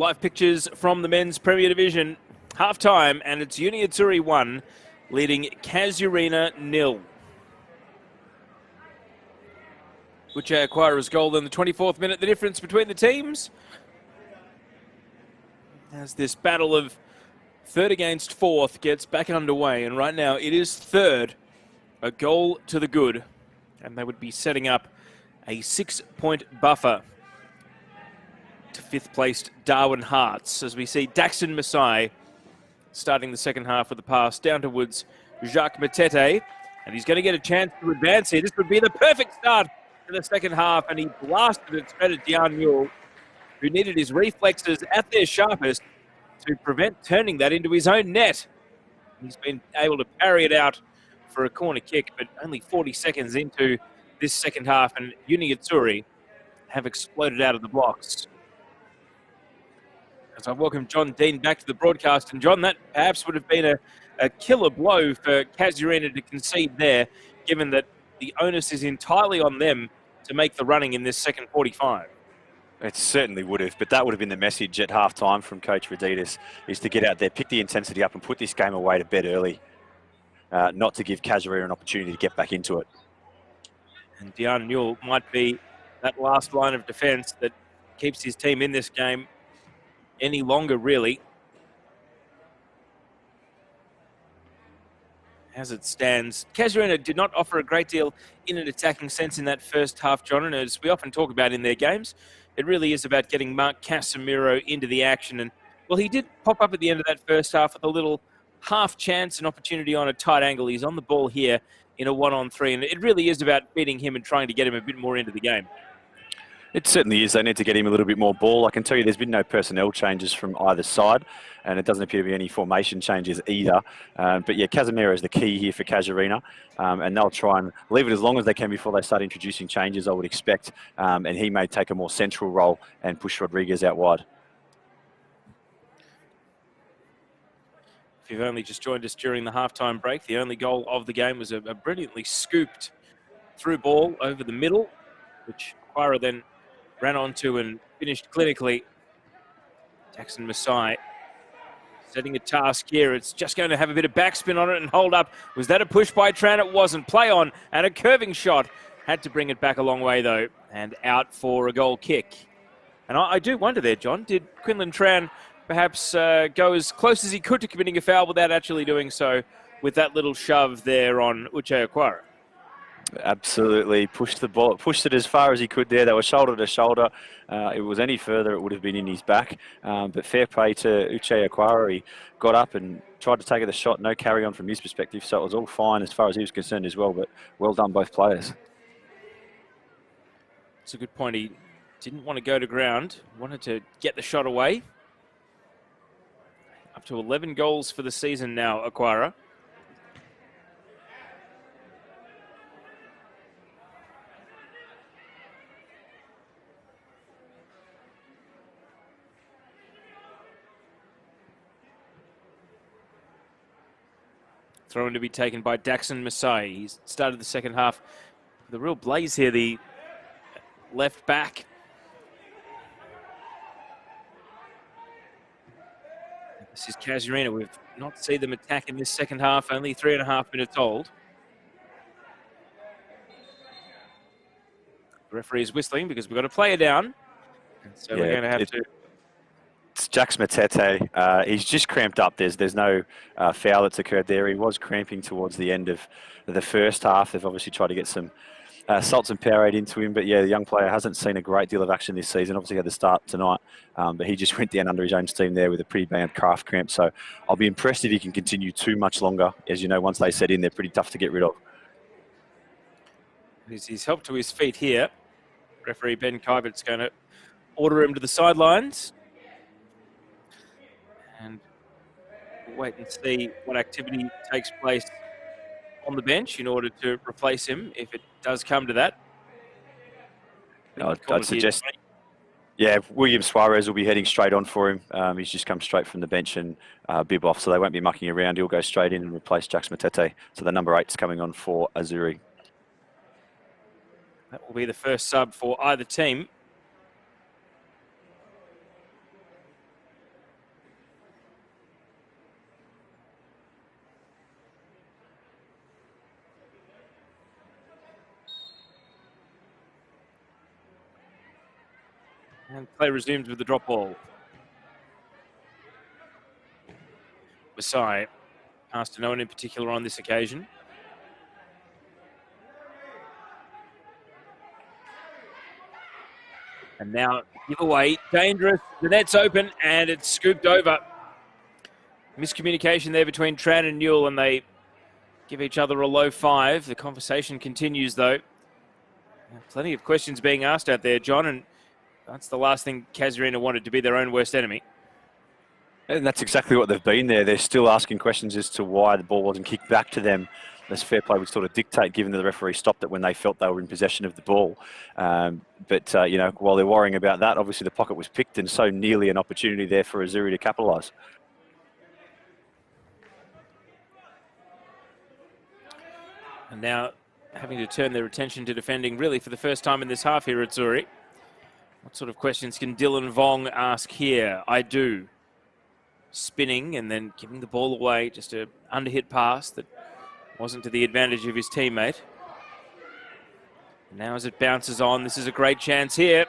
Live pictures from the men's Premier Division. Half-time, and it's Azzurri 1, leading Casuarina 0. Uche Acquira's goal in the 24th minute, the difference between the teams. As this battle of third against fourth gets back underway, and right now it is third, a goal to the good, and they would be setting up a 6-point buffer to fifth-placed Darwin Hearts, as we see Daxon Masai starting the second half with the pass down towards Jacques Matete, and he's going to get a chance to advance here. This would be the perfect start to the second half, and he blasted it straight at Dian Mule, who needed his reflexes at their sharpest to prevent turning that into his own net. He's been able to parry it out for a corner kick, but only 40 seconds into this second half, and Azzurri have exploded out of the blocks. As I welcome John Dean back to the broadcast, and John, that perhaps would have been a killer blow for Casuarina to concede there, given that the onus is entirely on them to make the running in this second 45. It certainly would have, but that would have been the message at half-time from Coach Raditis, is to get out there, pick the intensity up and put this game away to bed early, not to give Casuarina an opportunity to get back into it. And Dian Mule might be that last line of defence that keeps his team in this game any longer, really. As it stands, Casuarina did not offer a great deal in an attacking sense in that first half, John, and as we often talk about in their games, it really is about getting Mark Casemiro into the action. And, well, he did pop up at the end of that first half with a little half chance and opportunity on a tight angle. He's on the ball here in a 1-on-3, and it really is about feeding him and trying to get him a bit more into the game. It certainly is. They need to get him a little bit more ball. I can tell you there's been no personnel changes from either side, and it doesn't appear to be any formation changes either. But yeah, Casemiro is the key here for Casuarina, and they'll try and leave it as long as they can before they start introducing changes, I would expect. And he may take a more central role and push Rodriguez out wide. If you've only just joined us during the halftime break, the only goal of the game was a brilliantly scooped through ball over the middle, which Acquira then ran onto and finished clinically. Daxon Masai setting a task here. It's just going to have a bit of backspin on it and hold up. Was that a push by Tran? It wasn't. Play on, and a curving shot. Had to bring it back a long way, though, and out for a goal kick. And I do wonder there, John, did Quinlan Tran perhaps go as close as he could to committing a foul without actually doing so with that little shove there on Uche Acquira? Absolutely pushed the ball, pushed it as far as he could there. They were shoulder to shoulder. If it was any further, it would have been in his back. But fair play to Uche Acquira. He got up and tried to take the shot. No carry on from his perspective, so it was all fine as far as he was concerned as well. But well done, both players. It's a good point. He didn't want to go to ground. Wanted to get the shot away. Up to 11 goals for the season now, Acquira. Thrown to be taken by Daxon Masai. He's started the second half with a real blaze here, the left back. This is Casuarina. We've not seen them attack in this second half, only 3.5 minutes old. The referee is whistling because we've got a player down. And so we're going to have to... It's Jacques Matete. He's just cramped up. There's no foul that's occurred there. He was cramping towards the end of the first half. They've obviously tried to get some salts and Powerade into him. But yeah, the young player hasn't seen a great deal of action this season. Obviously had the start tonight. But he just went down under his own steam there with a pretty bad calf cramp. So I'll be impressed if he can continue too much longer. As you know, once they set in, they're pretty tough to get rid of. He's helped to his feet here. Referee Ben Kyvert's going to order him to the sidelines. And we'll wait and see what activity takes place on the bench in order to replace him, if it does come to that. I'd suggest, yeah, William Suarez will be heading straight on for him. He's just come straight from the bench and bib off, so they won't be mucking around. He'll go straight in and replace Jacques Matete. So the number 8's coming on for Azzurri. That will be the first sub for either team. And play resumes with the drop ball. Masai passed to no one in particular on this occasion. And now give away, dangerous. The net's open and it's scooped over. Miscommunication there between Tran and Newell, and they give each other a low 5. The conversation continues though. Plenty of questions being asked out there, John, and that's the last thing Casuarina wanted, to be their own worst enemy. And that's exactly what they've been there. They're still asking questions as to why the ball wasn't kicked back to them. As fair play would sort of dictate, given that the referee stopped it when they felt they were in possession of the ball. You know, while they're worrying about that, obviously the pocket was picked, and so nearly an opportunity there for Azzurri to capitalise. And now having to turn their attention to defending really for the first time in this half here at Azzurri. What sort of questions can Dylan Vong ask here? I do. Spinning and then giving the ball away, just a underhit pass that wasn't to the advantage of his teammate. And now as it bounces on, this is a great chance here.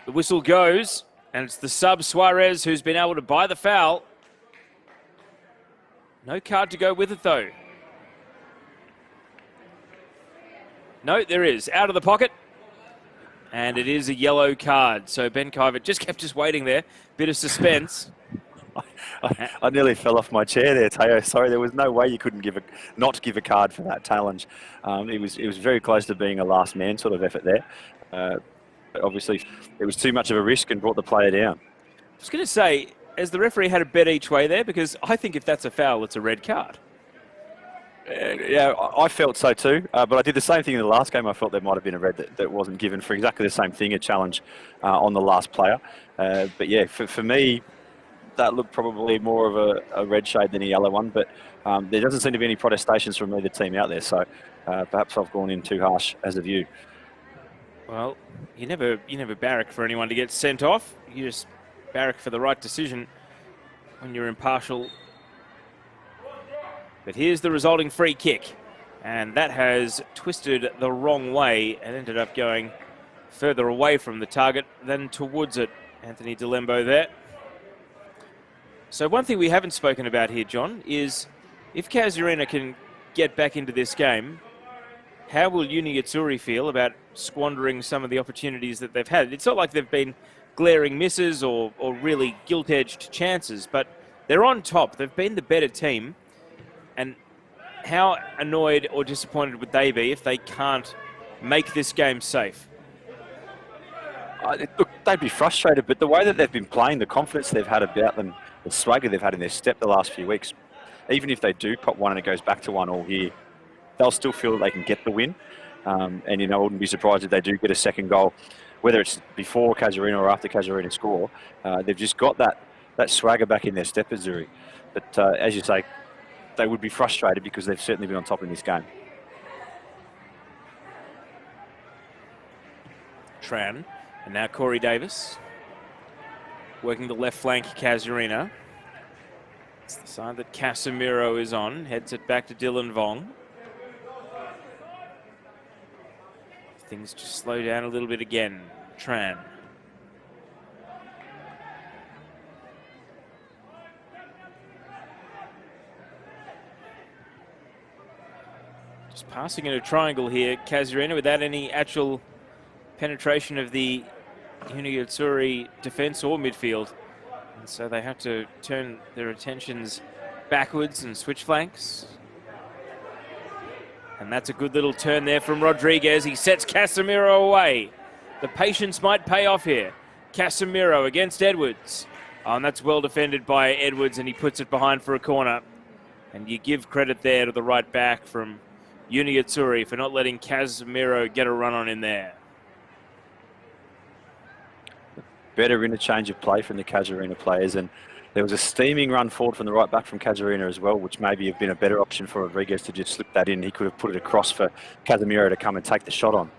The whistle goes, and it's the sub Suarez who's been able to buy the foul. No card to go with it though. No, there is. Out of the pocket. And it is a yellow card. So Ben Kivett just kept us waiting there. Bit of suspense. I nearly fell off my chair there, Teo. Sorry, there was no way you couldn't not give a card for that challenge. It was very close to being a last man sort of effort there. But obviously, it was too much of a risk and brought the player down. I was going to say, has the referee had a bet each way there? Because I think if that's a foul, it's a red card. Yeah, I felt so too, but I did the same thing in the last game. I felt there might have been a red that wasn't given for exactly the same thing, a challenge on the last player. But yeah, for me, that looked probably more of a red shade than a yellow one, but there doesn't seem to be any protestations from either team out there, so perhaps I've gone in too harsh as a view. Well, you never barrack for anyone to get sent off. You just barrack for the right decision when you're impartial. But here's the resulting free kick, and that has twisted the wrong way and ended up going further away from the target than towards it. Anthony Delembo there. So one thing we haven't spoken about here, John, is if Casuarina can get back into this game, how will Uni Azzurri feel about squandering some of the opportunities that they've had? It's not like they've been glaring misses or really gilt-edged chances, but they're on top. They've been the better team. And how annoyed or disappointed would they be if they can't make this game safe? Look, they'd be frustrated, but the way that they've been playing, the confidence they've had about them, the swagger they've had in their step the last few weeks, even if they do pop one and it goes back to one all year, they'll still feel that they can get the win. And, you know, I wouldn't be surprised if they do get a second goal, whether it's before Casuarina or after Casuarina score. They've just got that swagger back in their step, Azzurri. But as you say, they would be frustrated because they've certainly been on top in this game. Tran, and now Corey Davis, working the left flank, Casuarina. It's the side that Casemiro is on, heads it back to Dylan Vong. Things just slow down a little bit again. Tran. Just passing in a triangle here, Casuarina, without any actual penetration of the Uni Azzurri defence or midfield. And so they have to turn their attentions backwards and switch flanks. And that's a good little turn there from Rodriguez. He sets Casemiro away. The patience might pay off here. Casemiro against Edwards. Oh, and that's well defended by Edwards, and he puts it behind for a corner. And you give credit there to the right back from Uni Azzurri for not letting Casemiro get a run on in there. Better interchange of play from the Casuarina players, and there was a steaming run forward from the right back from Casuarina as well, which maybe have been a better option for Rodriguez to just slip that in. He could have put it across for Casemiro to come and take the shot on.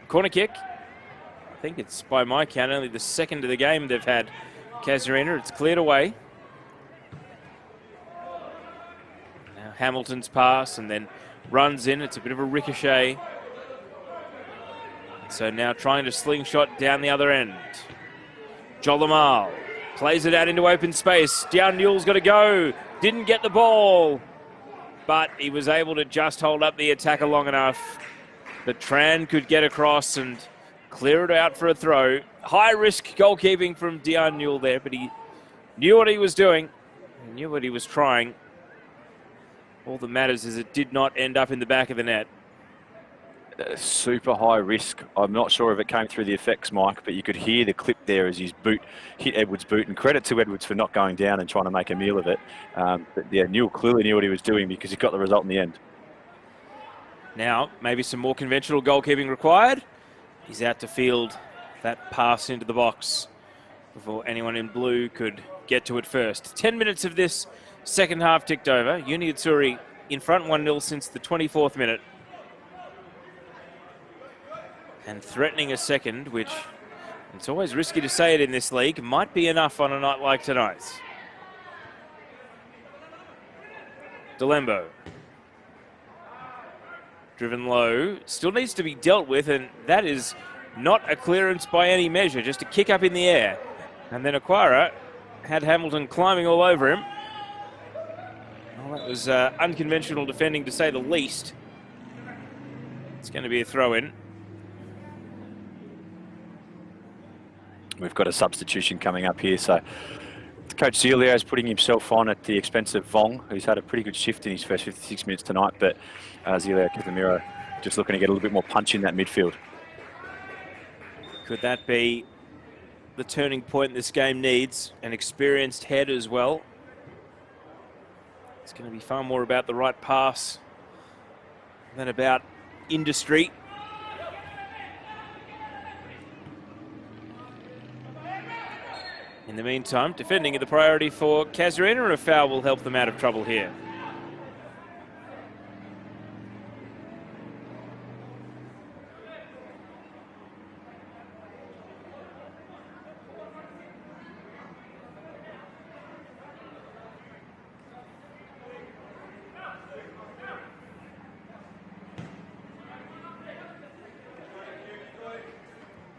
Corner kick. I think it's, by my count, only the second of the game they've had Casuarina. It's cleared away. Now Hamilton's pass and then runs in. It's a bit of a ricochet. So now trying to slingshot down the other end. Jolamal plays it out into open space. Dion Newell's got to go. Didn't get the ball, but he was able to just hold up the attacker long enough that Tran could get across and clear it out for a throw. High risk goalkeeping from Dion Newell there, but he knew what he was doing. He knew what he was trying. All that matters is it did not end up in the back of the net. Super high risk. I'm not sure if it came through the effects, Mike, but you could hear the clip there as his boot hit Edwards' boot. And credit to Edwards for not going down and trying to make a meal of it. But yeah, Newell clearly knew what he was doing because he got the result in the end. Now, maybe some more conventional goalkeeping required. He's out to field that pass into the box before anyone in blue could get to it first. 10 minutes of this second half ticked over. Uni Azzurri in front 1-0 since the 24th minute. And threatening a second, which it's always risky to say it in this league, might be enough on a night like tonight's. Delembo. Driven low, still needs to be dealt with, and that is not a clearance by any measure, just a kick up in the air. And then Aquara had Hamilton climbing all over him. Well, that was unconventional defending, to say the least. It's going to be a throw-in. We've got a substitution coming up here, so Coach Zelio is putting himself on at the expense of Vong, who's had a pretty good shift in his first 56 minutes tonight, but Zelio Casemiro just looking to get a little bit more punch in that midfield. Could that be the turning point this game needs? An experienced head as well. It's going to be far more about the right pass than about industry. In the meantime, defending is the priority for Casuarina, and a foul will help them out of trouble here.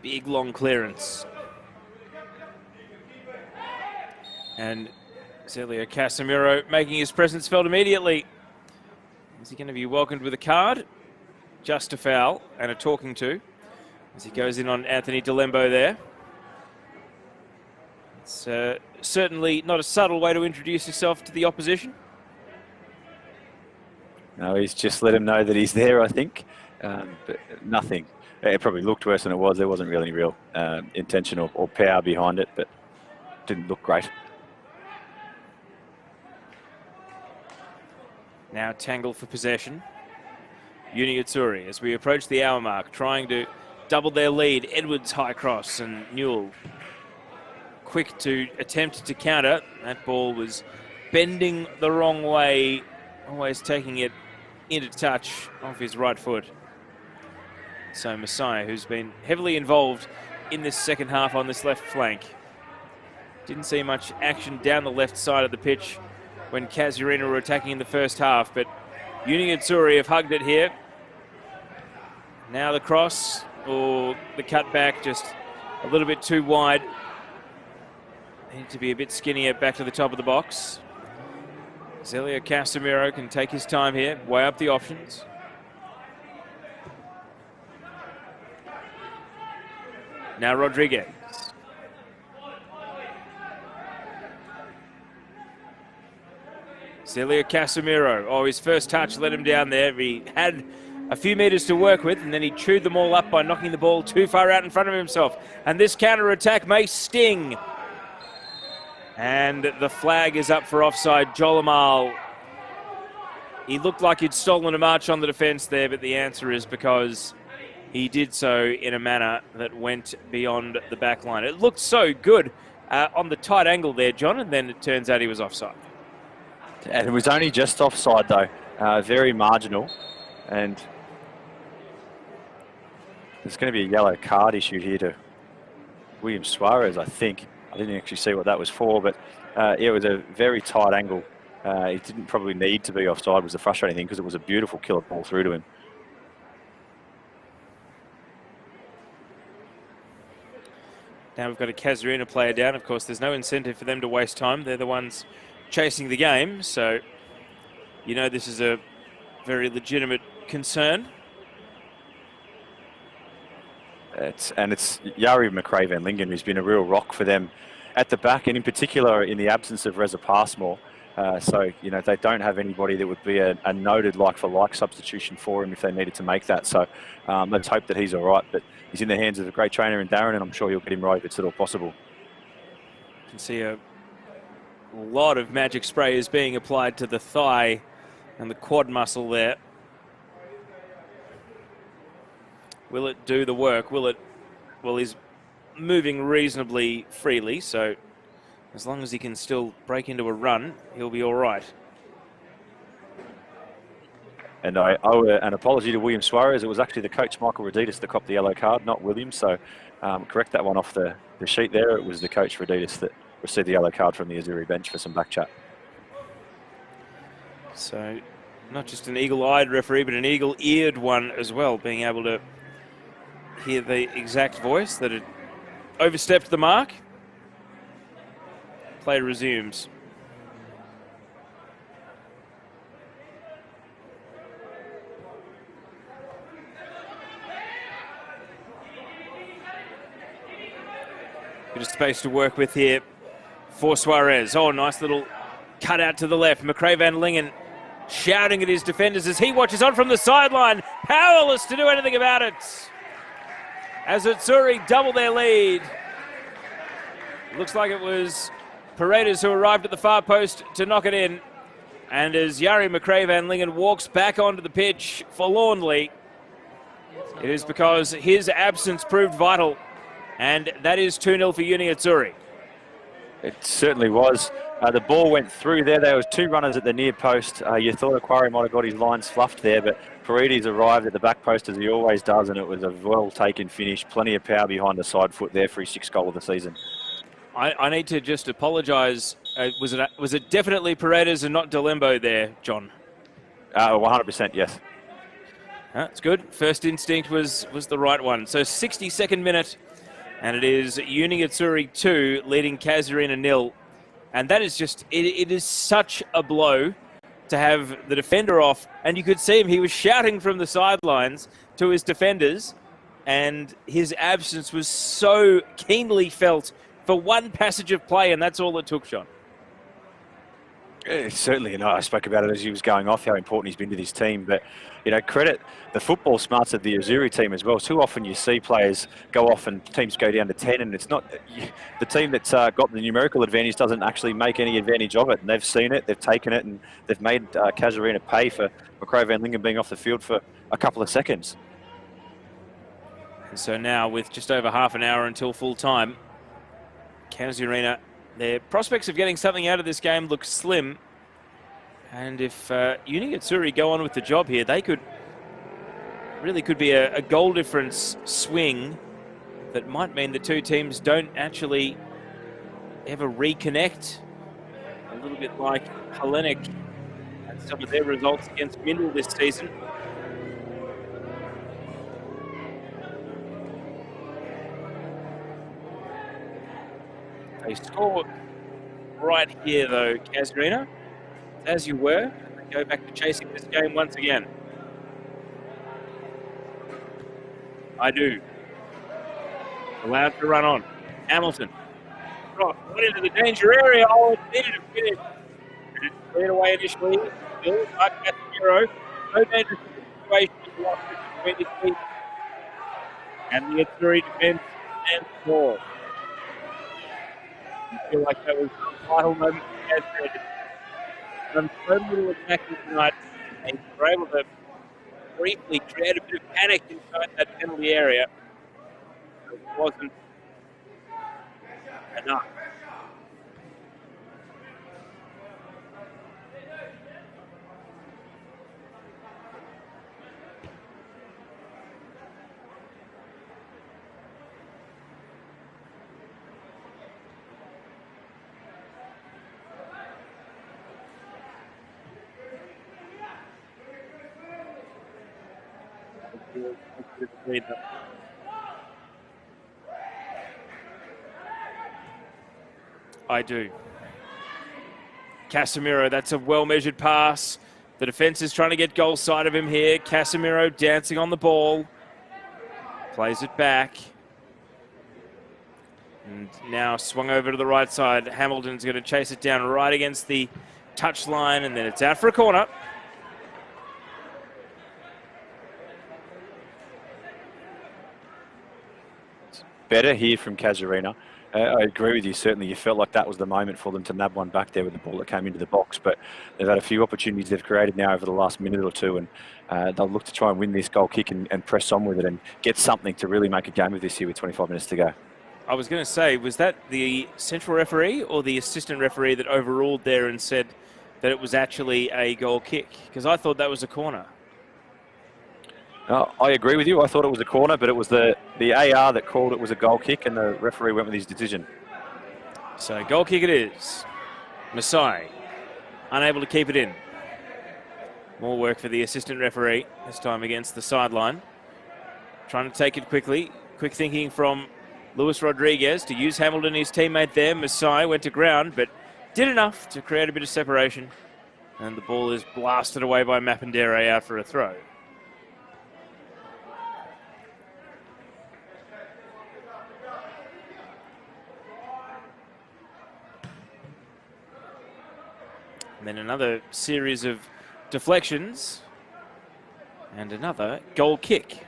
Big long clearance. And Zelio Casemiro making his presence felt immediately. Is he going to be welcomed with a card? Just a foul and a talking to as he goes in on Anthony Delembo there. It's certainly not a subtle way to introduce yourself to the opposition. No, he's just let him know that he's there, I think. But nothing. It probably looked worse than it was. There wasn't really any real intention or power behind it, but didn't look great. Now tangled for possession. Uni Azzurri as we approach the hour mark, trying to double their lead. Edwards high cross and Newell quick to attempt to counter. That ball was bending the wrong way, always taking it into touch off his right foot. So Messiah, who's been heavily involved in this second half on this left flank. Didn't see much action down the left side of the pitch when Casuarina were attacking in the first half, but Uni Azzurri have hugged it here. Now the cross, or the cutback, just a little bit too wide. Need to be a bit skinnier back to the top of the box. Zelio Casemiro can take his time here, weigh up the options. Now Rodriguez. Zelio Casemiro, oh, his first touch let him down there. He had a few metres to work with, and then he chewed them all up by knocking the ball too far out in front of himself. And this counter-attack may sting. And the flag is up for offside. Jolamal, he looked like he'd stolen a march on the defence there, but the answer is because he did so in a manner that went beyond the back line. It looked so good on the tight angle there, John, and then it turns out he was offside. And it was only just offside, though. Very marginal. And there's going to be a yellow card issued here to William Suarez, I think. I didn't actually see what that was for, but yeah, it was a very tight angle. It didn't probably need to be offside, was the frustrating thing, because it was a beautiful killer ball through to him. Now we've got a Casuarina player down. Of course, there's no incentive for them to waste time. They're the ones chasing the game. So, you know, this is a very legitimate concern. It's Yari McRae Van Lingen who's been a real rock for them at the back, and in particular in the absence of Reza Passmore. So, you know, they don't have anybody that would be a noted like-for-like substitution for him if they needed to make that. So let's hope that he's all right. But he's in the hands of a great trainer in Darren, and I'm sure he'll get him right if it's at all possible. You can see a lot of magic spray is being applied to the thigh and the quad muscle there. Will it do the work? Will it? Well, he's moving reasonably freely, so as long as he can still break into a run, he'll be all right. And I owe an apology to William Suarez. It was actually the coach, Michael Reditis, that copped the yellow card, not William. So correct that one off the sheet there. It was the coach, Reditis, that received the yellow card from the Azzurri bench for some back chat. So not just an eagle-eyed referee, but an eagle-eared one as well, being able to hear the exact voice that had overstepped the mark. Play resumes. Bit of space to work with here for Suarez. Oh, nice little cut out to the left. McRae Van Lingen shouting at his defenders as he watches on from the sideline, powerless to do anything about it. As Azzurri double their lead. Looks like it was Paredes who arrived at the far post to knock it in. And as Yari McRae Van Lingen walks back onto the pitch forlornly, it is because his absence proved vital. And that is 2-0 for Uni Azzurri. It certainly was. The ball went through there. There was two runners at the near post. You thought Aquari might have got his lines fluffed there, but Paredes arrived at the back post as he always does, and it was a well-taken finish. Plenty of power behind the side foot there for his 6th goal of the season. I need to just apologise. Was it definitely Paredes and not Delembo there, John? 100%, yes. That's good. First instinct was the right one. So 62nd minute, and it is Uni Azzurri 2 leading Casuarina 0. And that is just, it is such a blow to have the defender off. And you could see him, he was shouting from the sidelines to his defenders, and his absence was so keenly felt for one passage of play, and that's all it took, Sean. Certainly, and I spoke about it as he was going off, how important he's been to this team. But, you know, credit the football smarts of the Azzurri team as well. Too often you see players go off and teams go down to 10, and it's not the team that's got the numerical advantage doesn't actually make any advantage of it. And they've seen it, they've taken it, and they've made Casuarina pay for McRae Van Lingen being off the field for a couple of seconds. And so now, with just over half an hour until full time, Casuarina, their prospects of getting something out of this game look slim. And if Uni Azzurri go on with the job here, they could be a goal difference swing that might mean the two teams don't actually ever reconnect. A little bit like Hellenic and some of their results against Mindel this season. They score right here, though, Casuarina. As you were, they go back to chasing this game once again. I do. Allowed to run on. Hamilton. Right, went into the danger area. Oh, it needed a finish. And it's cleared away initially. Still, Mark Casemiro. No danger situation. Lost it between his feet. And the Azzurri defense and score. I feel like that was a vital moment for Casuarina. Done so little attacking tonight, and they were able to briefly create a bit of panic inside that penalty area. It wasn't enough. I do. Casemiro, that's a well-measured pass. The defence is trying to get goal side of him here. Casemiro dancing on the ball. Plays it back. And now swung over to the right side. Hamilton's going to chase it down right against the touchline, and then it's out for a corner. Better here from Casuarina. I agree with you, certainly. You felt like that was the moment for them to nab one back there with the ball that came into the box, but they've had a few opportunities they've created now over the last minute or two, and they'll look to try and win this goal kick and press on with it and get something to really make a game of this here with 25 minutes to go. I was going to say, was that the central referee or the assistant referee that overruled there and said that it was actually a goal kick? Because I thought that was a corner. I agree with you. I thought it was a corner, but it was the AR that called it was a goal kick, and the referee went with his decision. So goal kick it is. Masai unable to keep it in. More work for the assistant referee, this time against the sideline. Trying to take it quickly. Quick thinking from Luis Rodriguez to use Hamilton, his teammate there. Masai went to ground, but did enough to create a bit of separation. And the ball is blasted away by Mapindere out for a throw. And then another series of deflections and another goal kick.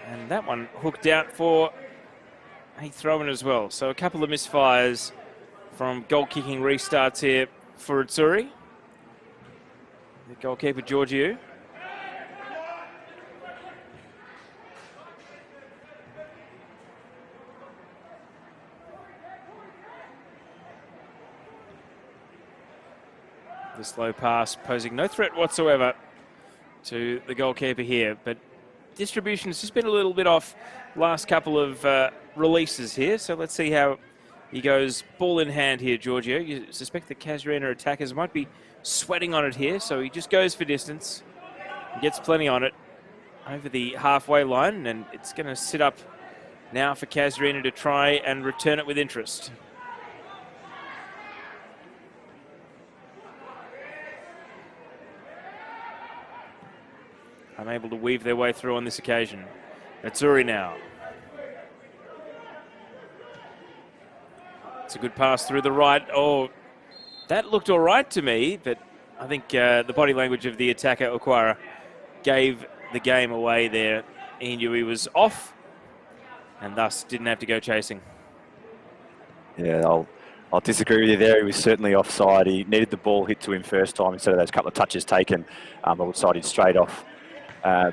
And that one hooked out for a throw-in as well. So a couple of misfires from goal-kicking restarts here for Azzurri. The goalkeeper, Georgiou. The slow pass posing no threat whatsoever to the goalkeeper here, but distribution has just been a little bit off last couple of releases here, so let's see how he goes ball in hand here, Giorgio. You suspect the Casuarina attackers might be sweating on it here, so he just goes for distance, gets plenty on it over the halfway line, and it's going to sit up now for Casuarina to try and return it with interest. Unable to weave their way through on this occasion. Azzurri now. It's a good pass through the right. Oh, that looked all right to me, but I think the body language of the attacker, Okwara, gave the game away there. He knew he was off and thus didn't have to go chasing. Yeah, I'll disagree with you there. He was certainly offside. He needed the ball hit to him first time instead of those couple of touches taken. I would side him straight off.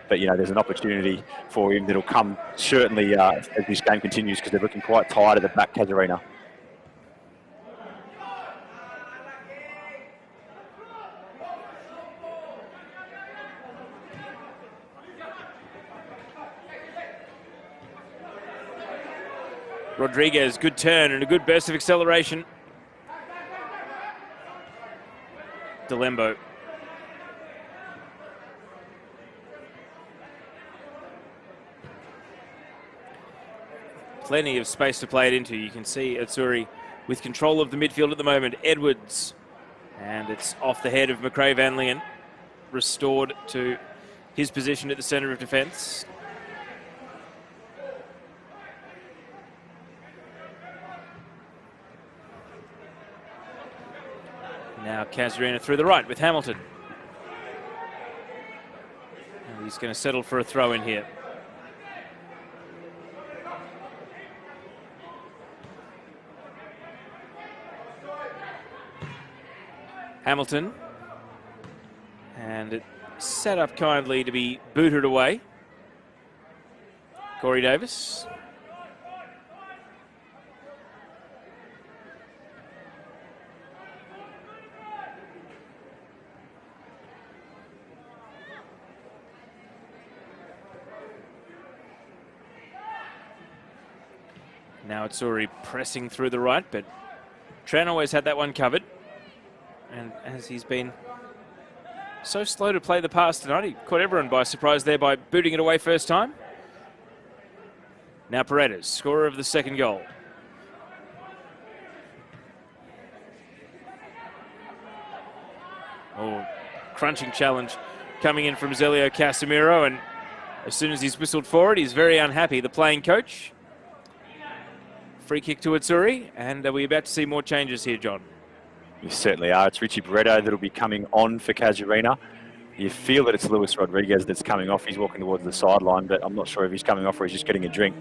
But, you know, there's an opportunity for him that'll come certainly as this game continues because they're looking quite tired at the back, Casuarina. Rodriguez, good turn and a good burst of acceleration. Delembo. Plenty of space to play it into. You can see Azzurri with control of the midfield at the moment. Edwards. And it's off the head of McRae Van Leeuwen. Restored to his position at the centre of defence. Now Casuarina through the right with Hamilton. And he's going to settle for a throw in here. Hamilton, and it set up kindly to be booted away. Corey Davis. Now Azzurri pressing through the right, but Tran always had that one covered. And as he's been so slow to play the pass tonight, he caught everyone by surprise there by booting it away first time. Now Paredes, scorer of the second goal. Oh, crunching challenge coming in from Zelio Casemiro, and as soon as he's whistled forward, he's very unhappy, the playing coach. Free kick to Azzurri, and are we about to see more changes here, John? You certainly are. It's Richie Barreto that'll be coming on for Casuarina. You feel that it's Luis Rodriguez that's coming off. He's walking towards the sideline, but I'm not sure if he's coming off or he's just getting a drink.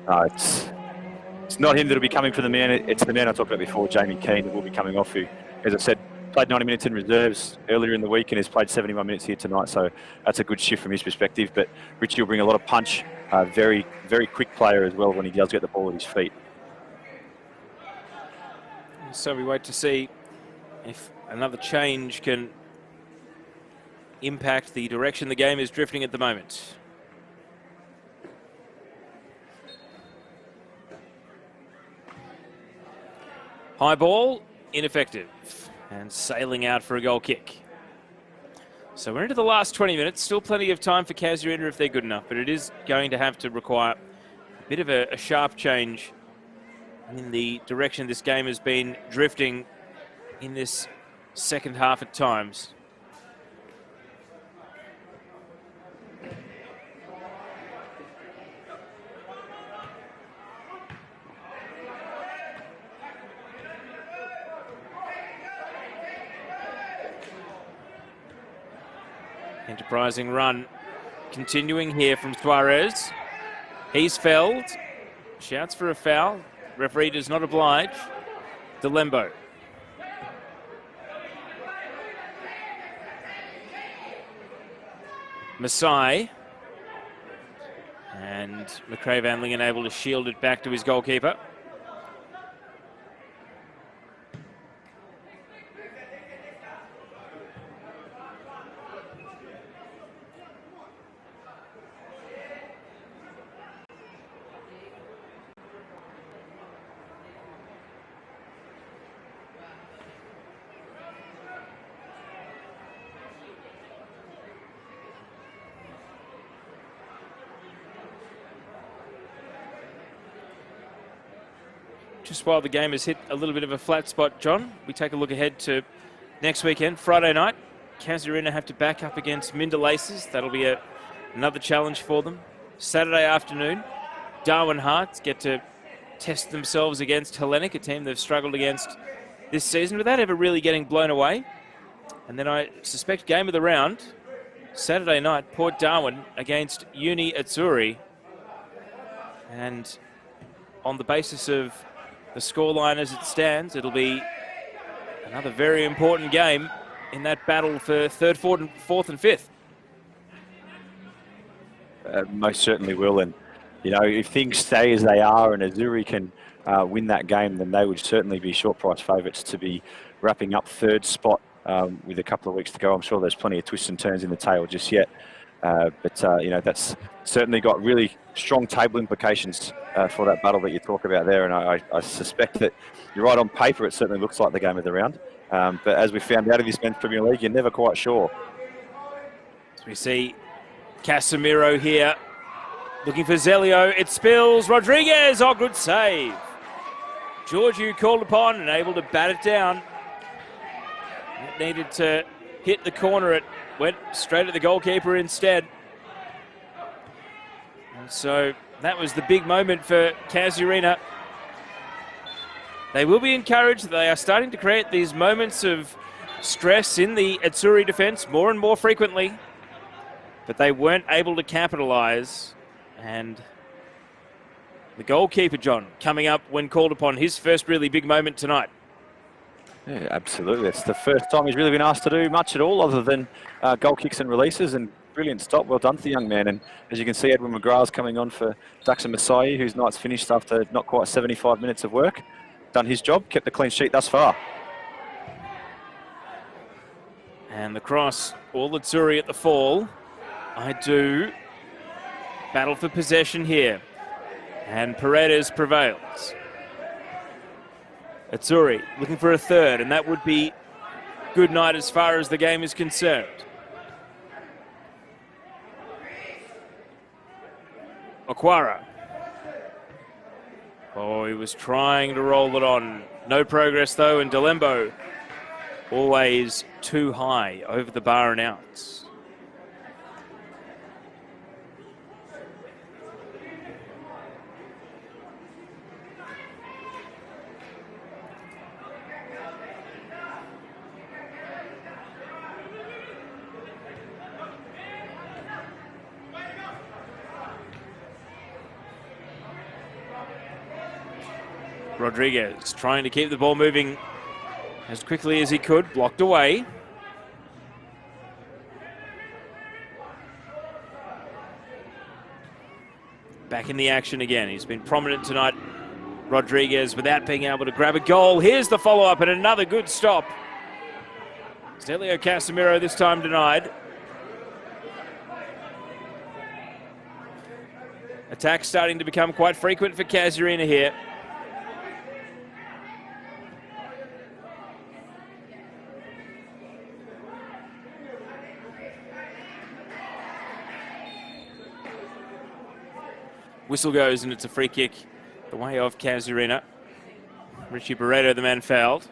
No, it's not him that'll be coming for the man. It's the man I talked about before, Jamie Keane, that will be coming off, who, as I said, played 90 minutes in reserves earlier in the week and has played 71 minutes here tonight, so that's a good shift from his perspective. But Richie will bring a lot of punch, very, very quick player as well when he does get the ball at his feet. So we wait to see if another change can impact the direction the game is drifting at the moment. High ball, ineffective, and sailing out for a goal kick. So we're into the last 20 minutes. Still plenty of time for Casuarina if they're good enough, but it is going to have to require a bit of a sharp change in the direction this game has been drifting in this second half at times. Enterprising run continuing here from Suarez. He's felled. Shouts for a foul. Referee does not oblige. Delembo. Masai. And McRae Van Lingen able to shield it back to his goalkeeper. Just while the game has hit a little bit of a flat spot, John, we take a look ahead to next weekend, Friday night. Casuarina have to back up against Minder Laces. That'll be another challenge for them. Saturday afternoon, Darwin Hearts get to test themselves against Hellenic, a team they've struggled against this season without ever really getting blown away. And then I suspect game of the round, Saturday night, Port Darwin against Uni Azzurri. And on the basis of the scoreline as it stands, it'll be another very important game in that battle for third, fourth and fifth. Most certainly will. And, you know, if things stay as they are and Azzurri can win that game, then they would certainly be short price favourites to be wrapping up third spot with a couple of weeks to go. I'm sure there's plenty of twists and turns in the tail just yet. But you know, that's certainly got really strong table implications for that battle that you talk about there. And I suspect that you're right, on paper, it certainly looks like the game of the round. But as we found out of this Men's Premier League, you're never quite sure. So we see Casemiro here looking for Zelio. It spills. Rodriguez. Oh, good save. Georgiou called upon and able to bat it down. It needed to hit the corner. It went straight at the goalkeeper instead. And so that was the big moment for Casuarina. They will be encouraged. They are starting to create these moments of stress in the Azzurri defence more and more frequently. But they weren't able to capitalise. And the goalkeeper, John, coming up when called upon, his first really big moment tonight. Yeah, absolutely. It's the first time he's really been asked to do much at all other than goal kicks and releases, and brilliant stop. Well done to the young man. And as you can see, Edwin McGrath's coming on for Daxa Masai, whose night's finished after not quite 75 minutes of work. Done his job, kept the clean sheet thus far. And the cross, all Azzurri at the fall. I do battle for possession here. And Paredes prevails. Azzurri looking for a third, and that would be good night as far as the game is concerned. Aquara. Oh, he was trying to roll it on. No progress though, and Delembo always too high over the bar and outs. Rodriguez trying to keep the ball moving as quickly as he could, blocked away. Back in the action again. He's been prominent tonight, Rodriguez, without being able to grab a goal. Here's the follow-up and another good stop. Stelio Casemiro this time denied. Attacks starting to become quite frequent for Casuarina here. Whistle goes and it's a free kick the way of Casuarina. Richie Barreto, the man fouled.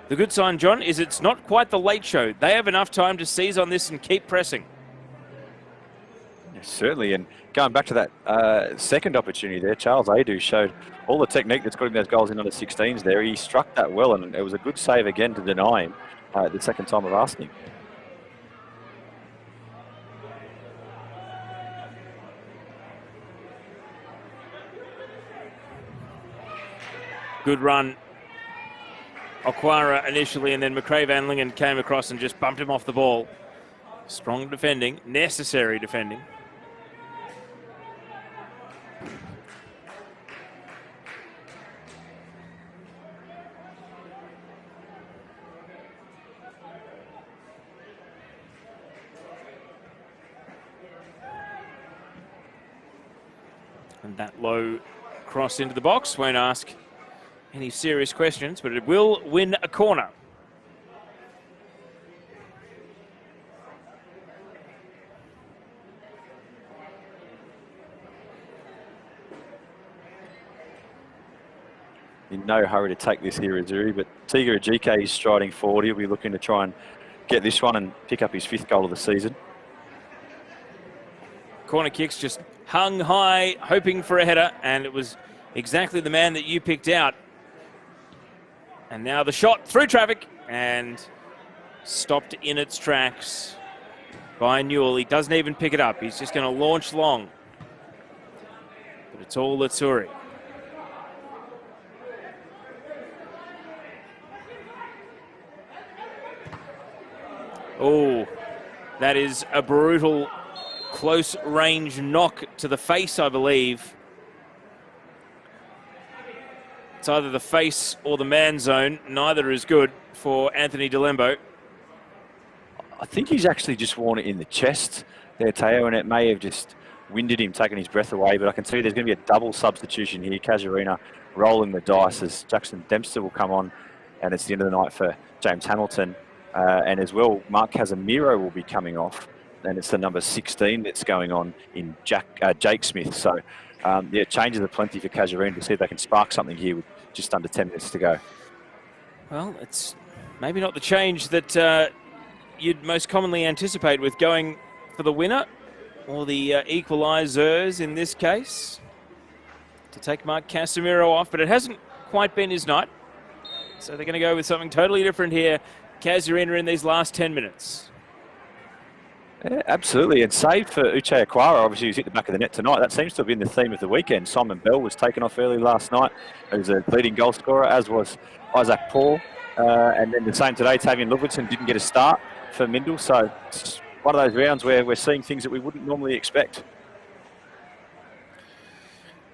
The good sign, John, is it's not quite the late show. They have enough time to seize on this and keep pressing. Yes, certainly, and going back to that second opportunity there, Charles Adu showed all the technique that's got him those goals in under 16s there. He struck that well, and it was a good save again to deny him the second time of asking. Good run. Aquara initially, and then McRae Van Lingen came across and just bumped him off the ball. Strong defending, necessary defending. And that low cross into the box won't ask any serious questions, but it will win a corner. In no hurry to take this here, Azzurri, but Tiga Ajike is striding forward. He'll be looking to try and get this one and pick up his 5th goal of the season. Corner kicks just hung high, hoping for a header, and it was exactly the man that you picked out. And now the shot through traffic and stopped in its tracks by Newell. He doesn't even pick it up. He's just going to launch long. But it's all Azzurri. Oh, that is a brutal close range knock to the face, I believe. It's either the face or the man zone. Neither is good for Anthony Delembo. I think he's actually just worn it in the chest there, Teo, and it may have just winded him, taken his breath away. But I can tell you there's going to be a double substitution here. Casuarina rolling the dice as Jackson Dempster will come on, and it's the end of the night for James Hamilton. And as well, Mark Casemiro will be coming off, and it's the number 16 that's going on in Jake Smith. So, yeah, changes are plenty for Casuarina to see if they can spark something here with just under 10 minutes to go. Well, it's maybe not the change that you'd most commonly anticipate with going for the winner or the equalisers in this case to take Mark Casemiro off, but it hasn't quite been his night. So they're going to go with something totally different here. Casuarina in these last 10 minutes. Yeah, absolutely, and save for Uche Aquara, obviously, who's hit the back of the net tonight. That seems to have been the theme of the weekend. Simon Bell was taken off early last night. He was a leading goal scorer, as was Isaac Paul. And then the same today, Tavian Ludwigson didn't get a start for Mindel. So it's one of those rounds where we're seeing things that we wouldn't normally expect.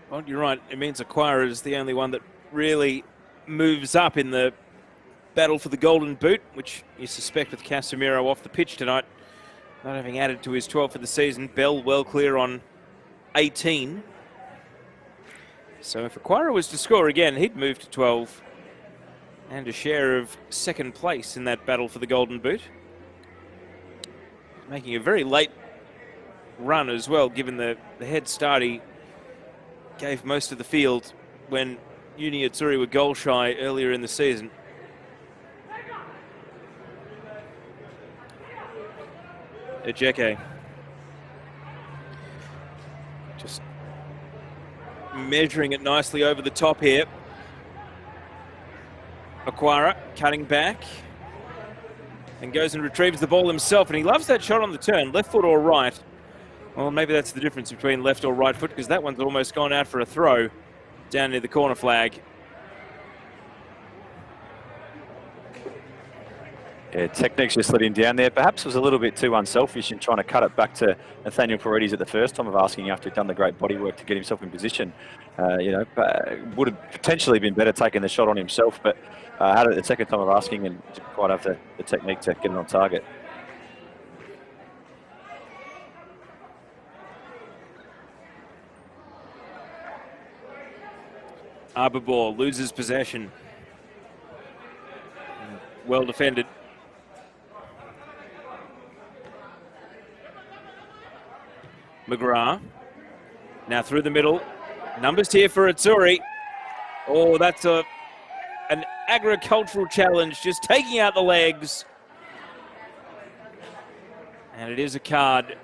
Well, you're right. It means Aquara is the only one that really moves up in the battle for the golden boot, which you suspect with Casemiro off the pitch tonight, not having added to his 12 for the season. Bell well clear on 18. So if Aquara was to score again, he'd move to 12 and a share of second place in that battle for the golden boot. Making a very late run as well, given the head start he gave most of the field when Uni Azzurri were goal shy earlier in the season. Ejeke. Just measuring it nicely over the top here. Aquara cutting back and goes and retrieves the ball himself, and he loves that shot on the turn, left foot or right. Well, maybe that's the difference between left or right foot, because that one's almost gone out for a throw down near the corner flag. Yeah, technique's just let him down there. Perhaps was a little bit too unselfish in trying to cut it back to Nathaniel Paredes at the first time of asking after he'd done the great body work to get himself in position. Would have potentially been better taking the shot on himself, but had it the second time of asking and didn't quite have the technique to get it on target. Arbor loses possession. Well defended. McGrath. Now through the middle. Numbers here for Azzurri. Oh, that's an agricultural challenge, just taking out the legs. And it is a card.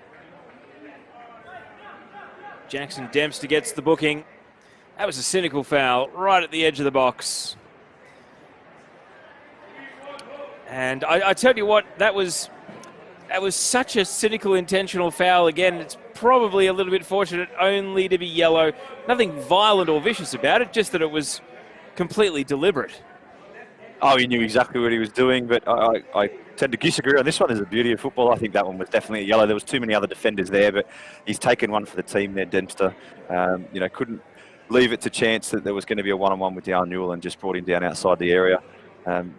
Jackson Dempster gets the booking. That was a cynical foul right at the edge of the box. And I tell you what, that was such a cynical, intentional foul. Again, it's probably a little bit fortunate only to be yellow. Nothing violent or vicious about it, just that it was completely deliberate. Oh, he knew exactly what he was doing, but I tend to disagree on this one. There's a beauty of football. I think that one was definitely a yellow. There was too many other defenders there, but he's taken one for the team there, Dempster. Couldn't leave it to chance that there was going to be a one-on-one with Jan Newell and just brought him down outside the area.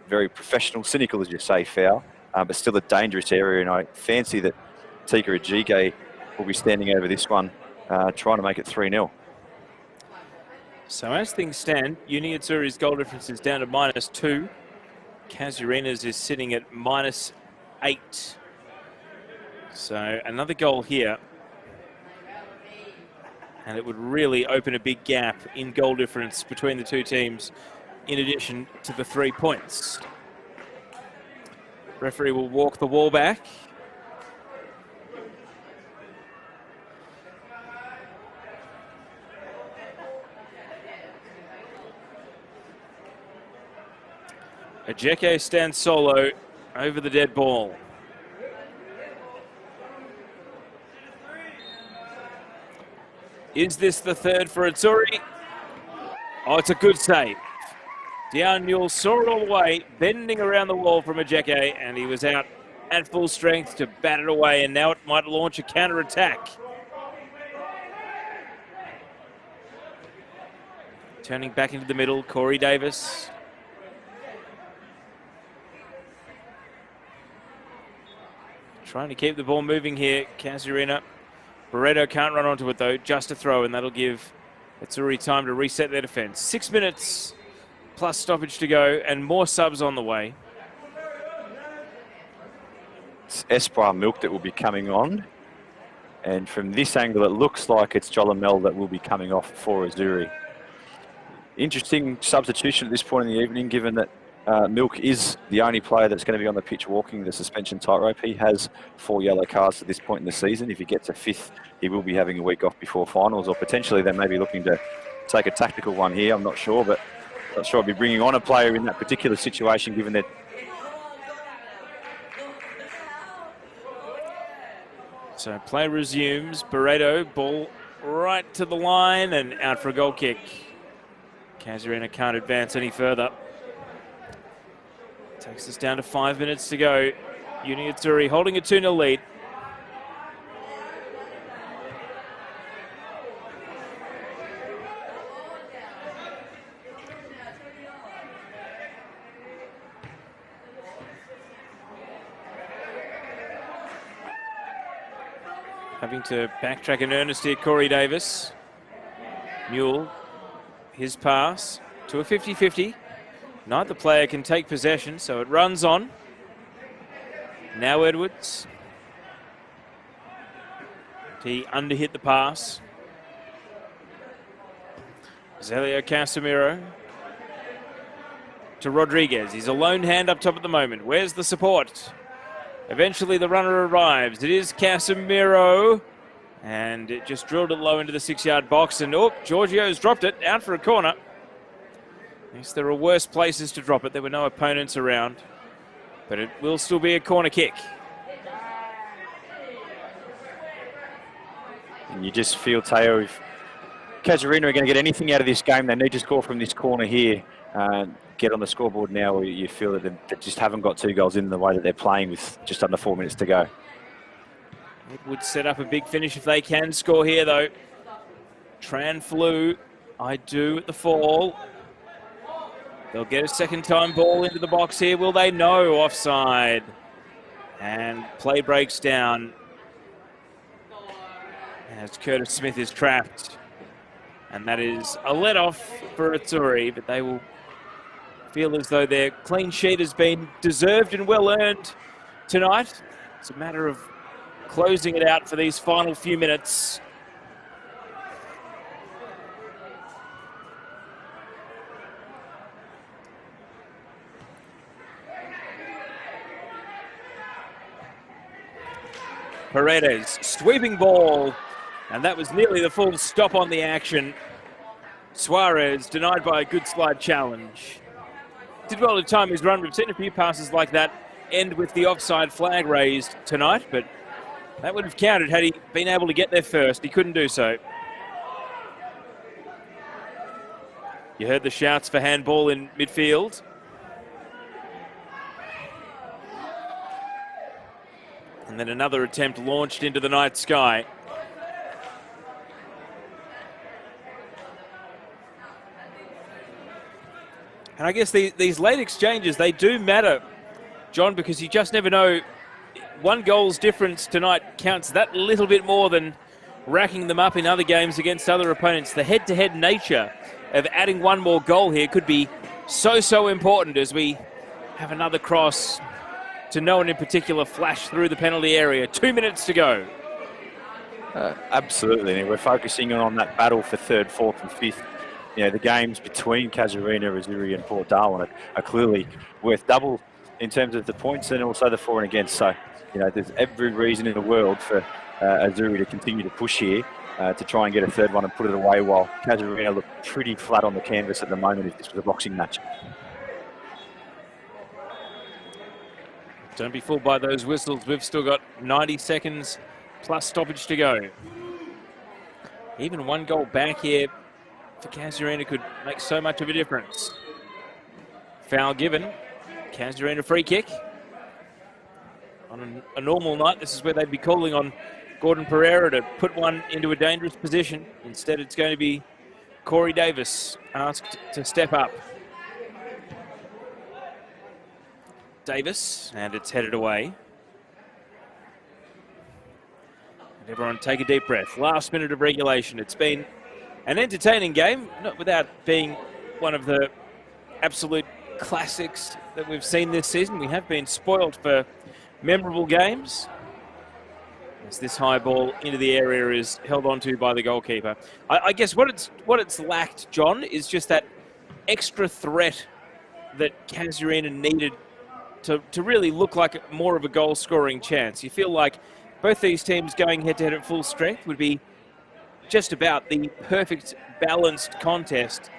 Very professional, cynical, as you say, foul, but still a dangerous area, and I fancy that Tika Ejike will be standing over this one, trying to make it 3-0. So as things stand, Uni Azzurri's goal difference is down to -2. Casuarina's is sitting at -8. So another goal here, and it would really open a big gap in goal difference between the two teams, in addition to the 3 points. Referee will walk the wall back. Ejeke stands solo over the dead ball. Is this the third for Azzurri? Oh, it's a good save. Jan Newell saw it all the way, bending around the wall from Ejeke, and he was out at full strength to bat it away, and now it might launch a counter-attack. Turning back into the middle, Corey Davis. Trying to keep the ball moving here, Casuarina. Barreto can't run onto it though, just a throw, and that'll give Azzurri time to reset their defense. 6 minutes plus stoppage to go, and more subs on the way. It's Espoir Milk that will be coming on. And from this angle, it looks like it's Jolimel that will be coming off for Azzurri. Interesting substitution at this point in the evening, given that Milk is the only player that's going to be on the pitch walking the suspension tightrope. He has 4 yellow cards at this point in the season. If he gets a 5th, he will be having a week off before finals, or potentially they may be looking to take a tactical one here. I'm not sure, but not sure I'll be bringing on a player in that particular situation, given that. So play resumes. Barreto, ball right to the line and out for a goal kick. Casuarina can't advance any further. Takes us down to 5 minutes to go. Uni Azzurri holding a 2-0 lead. having to backtrack in earnest here, Corey Davis. Mule, his pass to a 50-50. Neither player can take possession, so it runs on. Now Edwards. He underhit the pass. Zelio Casemiro to Rodriguez. He's a lone hand up top at the moment. Where's the support? Eventually the runner arrives. It is Casemiro. And it just drilled it low into the 6-yard box. And Giorgio's dropped it out for a corner. I guess there are worse places to drop it. There were no opponents around. But it will still be a corner kick. And you just feel, Teo, if Casuarina are going to get anything out of this game, they need to score from this corner here. Get on the scoreboard now, where you feel that they just haven't got 2 goals in the way that they're playing with just under 4 minutes to go. It would set up a big finish if they can score here, though. Tran flew. I do at the fall. They'll get a second-time ball into the box here. Will they? No, offside. And play breaks down as Curtis Smith is trapped. And that is a let-off for Azzurri, but they will feel as though their clean sheet has been deserved and well-earned tonight. It's a matter of closing it out for these final few minutes. Paredes, sweeping ball, and that was nearly the full stop on the action. Suarez denied by a good slide challenge. Did well to time his run. We've seen a few passes like that end with the offside flag raised tonight, but that would have counted had he been able to get there first. He couldn't do so. You heard the shouts for handball in midfield. And then another attempt launched into the night sky. And I guess these late exchanges, they do matter, John, because you just never know. 1 goal's difference tonight counts that little bit more than racking them up in other games against other opponents. The head-to-head nature of adding 1 more goal here could be so important as we have another cross to no one in particular flash through the penalty area. 2 minutes to go. Absolutely, and we're focusing on that battle for 3rd, 4th and 5th. You know, the games between Casuarina, Azzurri and Port Darwin are clearly worth double in terms of the points and also the for and against. So, you know, there's every reason in the world for Azzurri to continue to push here to try and get a 3rd one and put it away, while Casuarina look pretty flat on the canvas at the moment if this was a boxing match. Don't be fooled by those whistles. We've still got 90 seconds plus stoppage to go. Even 1 goal back here for Casuarina could make so much of a difference. Foul given. Casuarina free kick. On a normal night, this is where they'd be calling on Gordon Pereira to put one into a dangerous position. Instead, it's going to be Corey Davis asked to step up. Davis, and it's headed away. And everyone take a deep breath. Last minute of regulation. It's been an entertaining game, not without being one of the absolute classics that we've seen this season. We have been spoiled for memorable games, as this high ball into the area is held onto by the goalkeeper. I guess what it's lacked, John, is just that extra threat that Casuarina needed to really look like more of a goal-scoring chance. You feel like both these teams going head-to-head at full strength would be just about the perfect balanced contest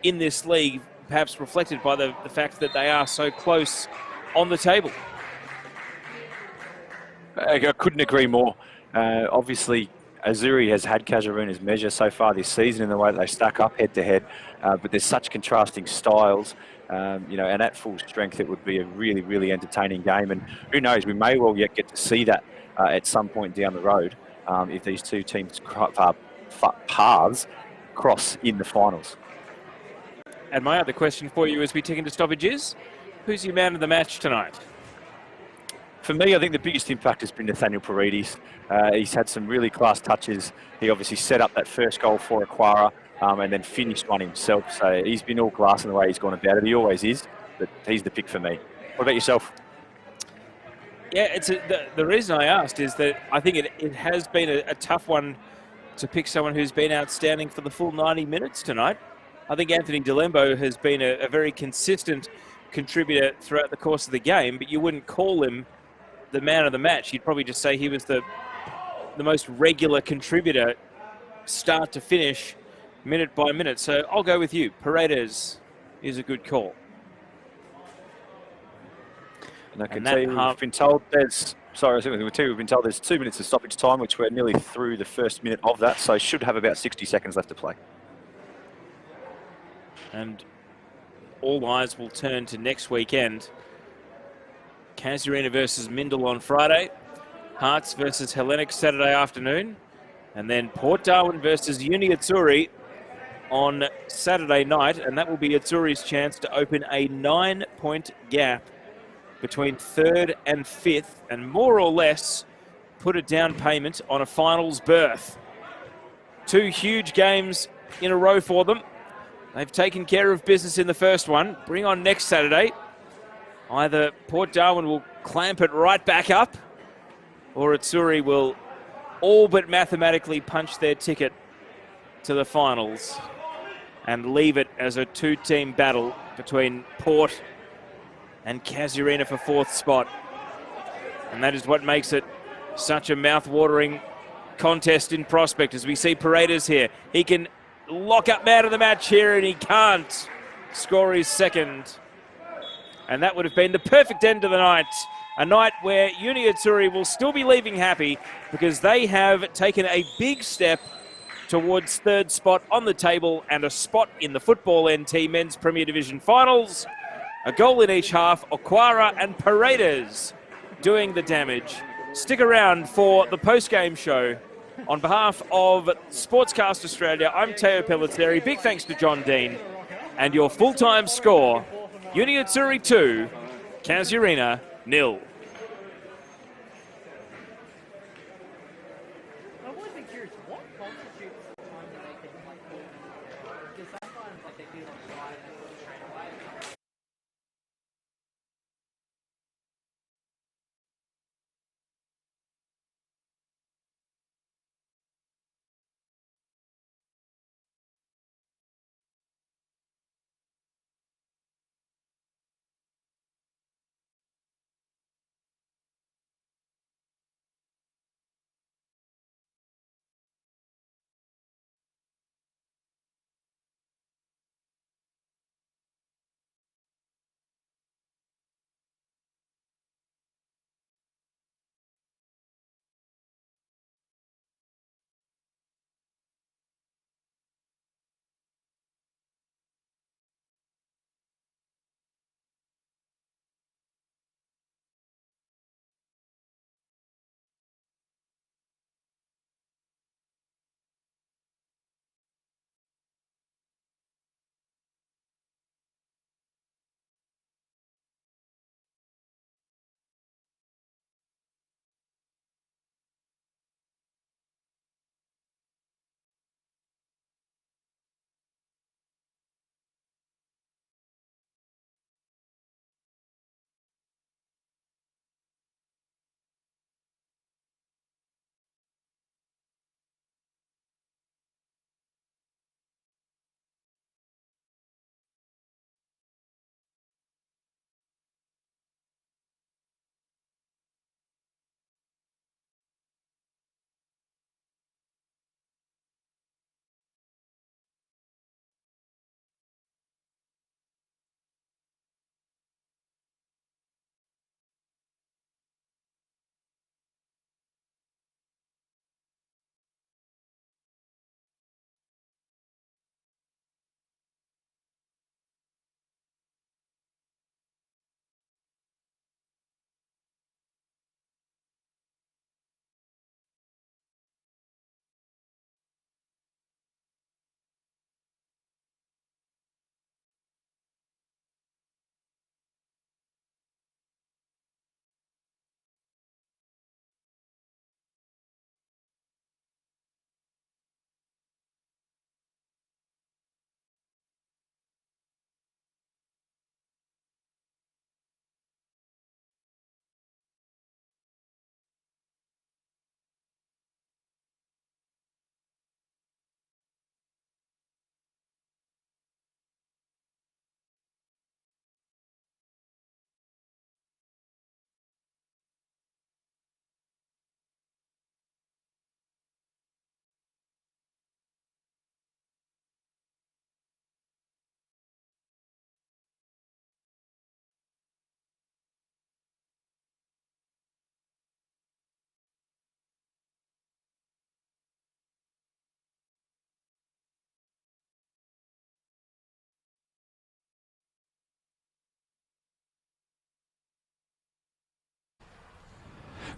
in this league, perhaps reflected by the fact that they are so close on the table. I couldn't agree more. Obviously, Azzurri has had Casuarina's measure so far this season in the way that they stack up head-to-head, but there's such contrasting styles. You know, and at full strength, it would be a really, really entertaining game. And who knows, we may well yet get to see that at some point down the road if these 2 teams' paths cross in the finals. And my other question for you as we tick into stoppages, who's your man of the match tonight? For me, I think the biggest impact has been Nathaniel Paredes. He's had some really class touches. He obviously set up that first goal for Aquara and then finished one himself. So he's been all class in the way he's gone about it. He always is, but he's the pick for me. What about yourself? Yeah, the reason I asked is that I think it has been a tough one to pick someone who's been outstanding for the full 90 minutes tonight. I think Anthony Delembo has been a very consistent contributor throughout the course of the game, but you wouldn't call him the man of the match. You'd probably just say he was the most regular contributor, start to finish, minute by minute. So I'll go with you. Paredes is a good call. And I can tell you, we've been told there's... Sorry, we've been told there's 2 minutes of stoppage time, which we're nearly through the first minute of that, so should have about 60 seconds left to play. And all eyes will turn to next weekend. Casuarina versus Mindel on Friday. Hearts versus Hellenic Saturday afternoon. And then Port Darwin versus Uni Azzurri on Saturday night. And that will be Azzurri's chance to open a 9-point gap between 3rd and 5th, and more or less put a down payment on a finals berth. 2 huge games in a row for them. They've taken care of business in the first one. Bring on next Saturday. Either Port Darwin will clamp it right back up, or Azzurri will all but mathematically punch their ticket to the finals and leave it as a 2-team battle between Port and Casuarina for 4th spot. And that is what makes it such a mouth-watering contest in prospect, as we see Paredes here. He can lock up man of the match here, and he can't score his second. And that would have been the perfect end to the night. A night where Uni Azzurri will still be leaving happy, because they have taken a big step towards 3rd spot on the table and a spot in the Football NT Men's Premier Division Finals. A goal in each half, Aquara and Paredes doing the damage. Stick around for the post-game show. On behalf of Sportscast Australia, I'm Teo Pellitteri. Big thanks to John Dean. And your full-time score, Uni Azzurri 2, Casuarina 0.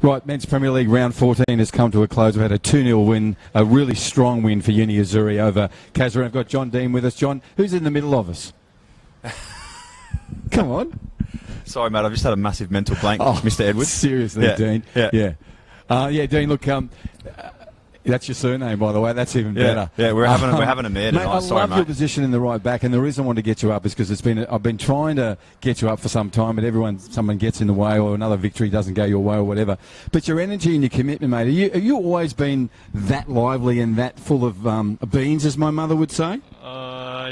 Right, Men's Premier League round 14 has come to a close. We've had a 2-0 win, a really strong win for Uni Azzurri over Casuarina. I've got John Dean with us. John, who's in the middle of us? Come on. Sorry, mate, I've just had a massive mental blank, Mr. Edwards. Seriously, Yeah. Dean. Yeah. Yeah, Dean, look, that's your surname, by the way. That's even better. Yeah, we're having a mare tonight. Mate, I Sorry, love your position in the right back, and the reason I wanted to get you up is because I've been trying to get you up for some time, but someone gets in the way, or another victory doesn't go your way, or whatever. But your energy and your commitment, mate, have you always been that lively and that full of beans, as my mother would say?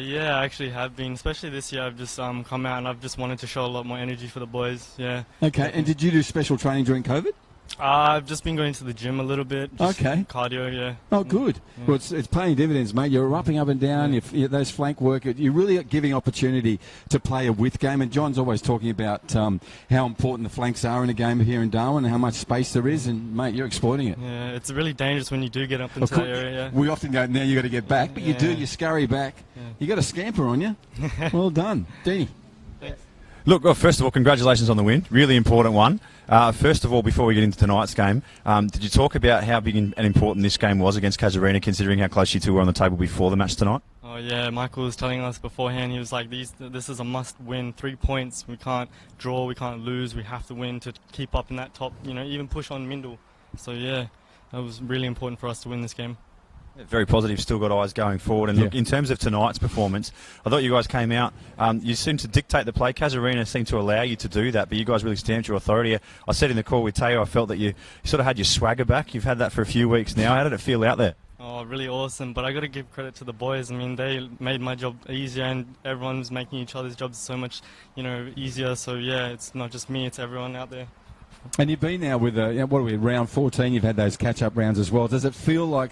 Yeah, I actually have been, especially this year. I've just come out and I've just wanted to show a lot more energy for the boys. Yeah. Okay, and did you do special training during COVID? I've just been going to the gym a little bit. Just Okay. Cardio, yeah. Oh, good. Yeah. Well, it's paying dividends, mate. You're upping up and down. Those flank work. You're really giving opportunity to play a width game. And John's always talking about how important the flanks are in a game here in Darwin and how much space there is. And, mate, you're exploiting it. Yeah, it's really dangerous when you do get up into that area. We often go, now you got to get back. But you do. You scurry back. Yeah. You got a scamper on you. Well done. Deanie. Thanks. Look, well, first of all, congratulations on the win. Really important one. First of all, before we get into tonight's game, did you talk about how big and important this game was against Casuarina, considering how close you two were on the table before the match tonight? Oh yeah, Michael was telling us beforehand. He was like, "This is a must-win. 3 points. We can't draw. We can't lose. We have to win to keep up in that top. Even push on Mindle." So yeah, that was really important for us to win this game. Very positive, still got eyes going forward. And look, in terms of tonight's performance, I thought you guys came out, you seemed to dictate the play. Casuarina seemed to allow you to do that, but you guys really stamped your authority. I said in the call with Teo, I felt that you sort of had your swagger back. You've had that for a few weeks now. How did it feel out there? Oh, really awesome. But I got to give credit to the boys. I mean, they made my job easier, and everyone's making each other's jobs so much, easier. So yeah, it's not just me, it's everyone out there. And you've been now with, what are we, round 14, you've had those catch-up rounds as well. Does it feel like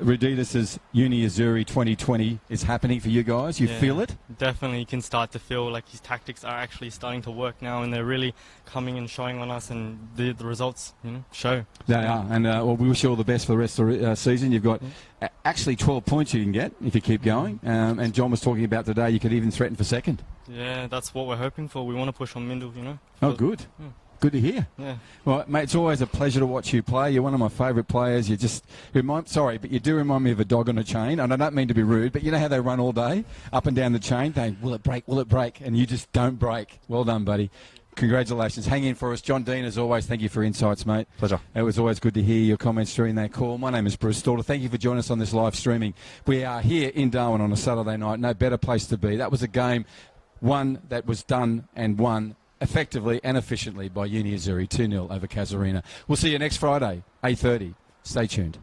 Reditas' Uni Azzurri 2020 is happening for you guys? You feel it? Definitely. You can start to feel like his tactics are actually starting to work now, and they're really coming and showing on us, and the results show. They are. And well, we wish you all the best for the rest of the season. You've got actually 12 points you can get if you keep going. And John was talking about today you could even threaten for second. Yeah, that's what we're hoping for. We want to push on Mindle, Oh, good. Yeah. Good to hear. Yeah. Well, mate, it's always a pleasure to watch you play. You're one of my favourite players. You just but you do remind me of a dog on a chain. And I don't mean to be rude, but you know how they run all day up and down the chain? Will it break? Will it break? And you just don't break. Well done, buddy. Congratulations. Hang in for us. John Dean, as always, thank you for insights, mate. Pleasure. It was always good to hear your comments during that call. My name is Bruce Stalter. Thank you for joining us on this live streaming. We are here in Darwin on a Saturday night. No better place to be. That was a game, one that was done and won effectively and efficiently by Uni Azzurri, 2-0 over Casuarina. We'll see you next Friday, 8:30. Stay tuned.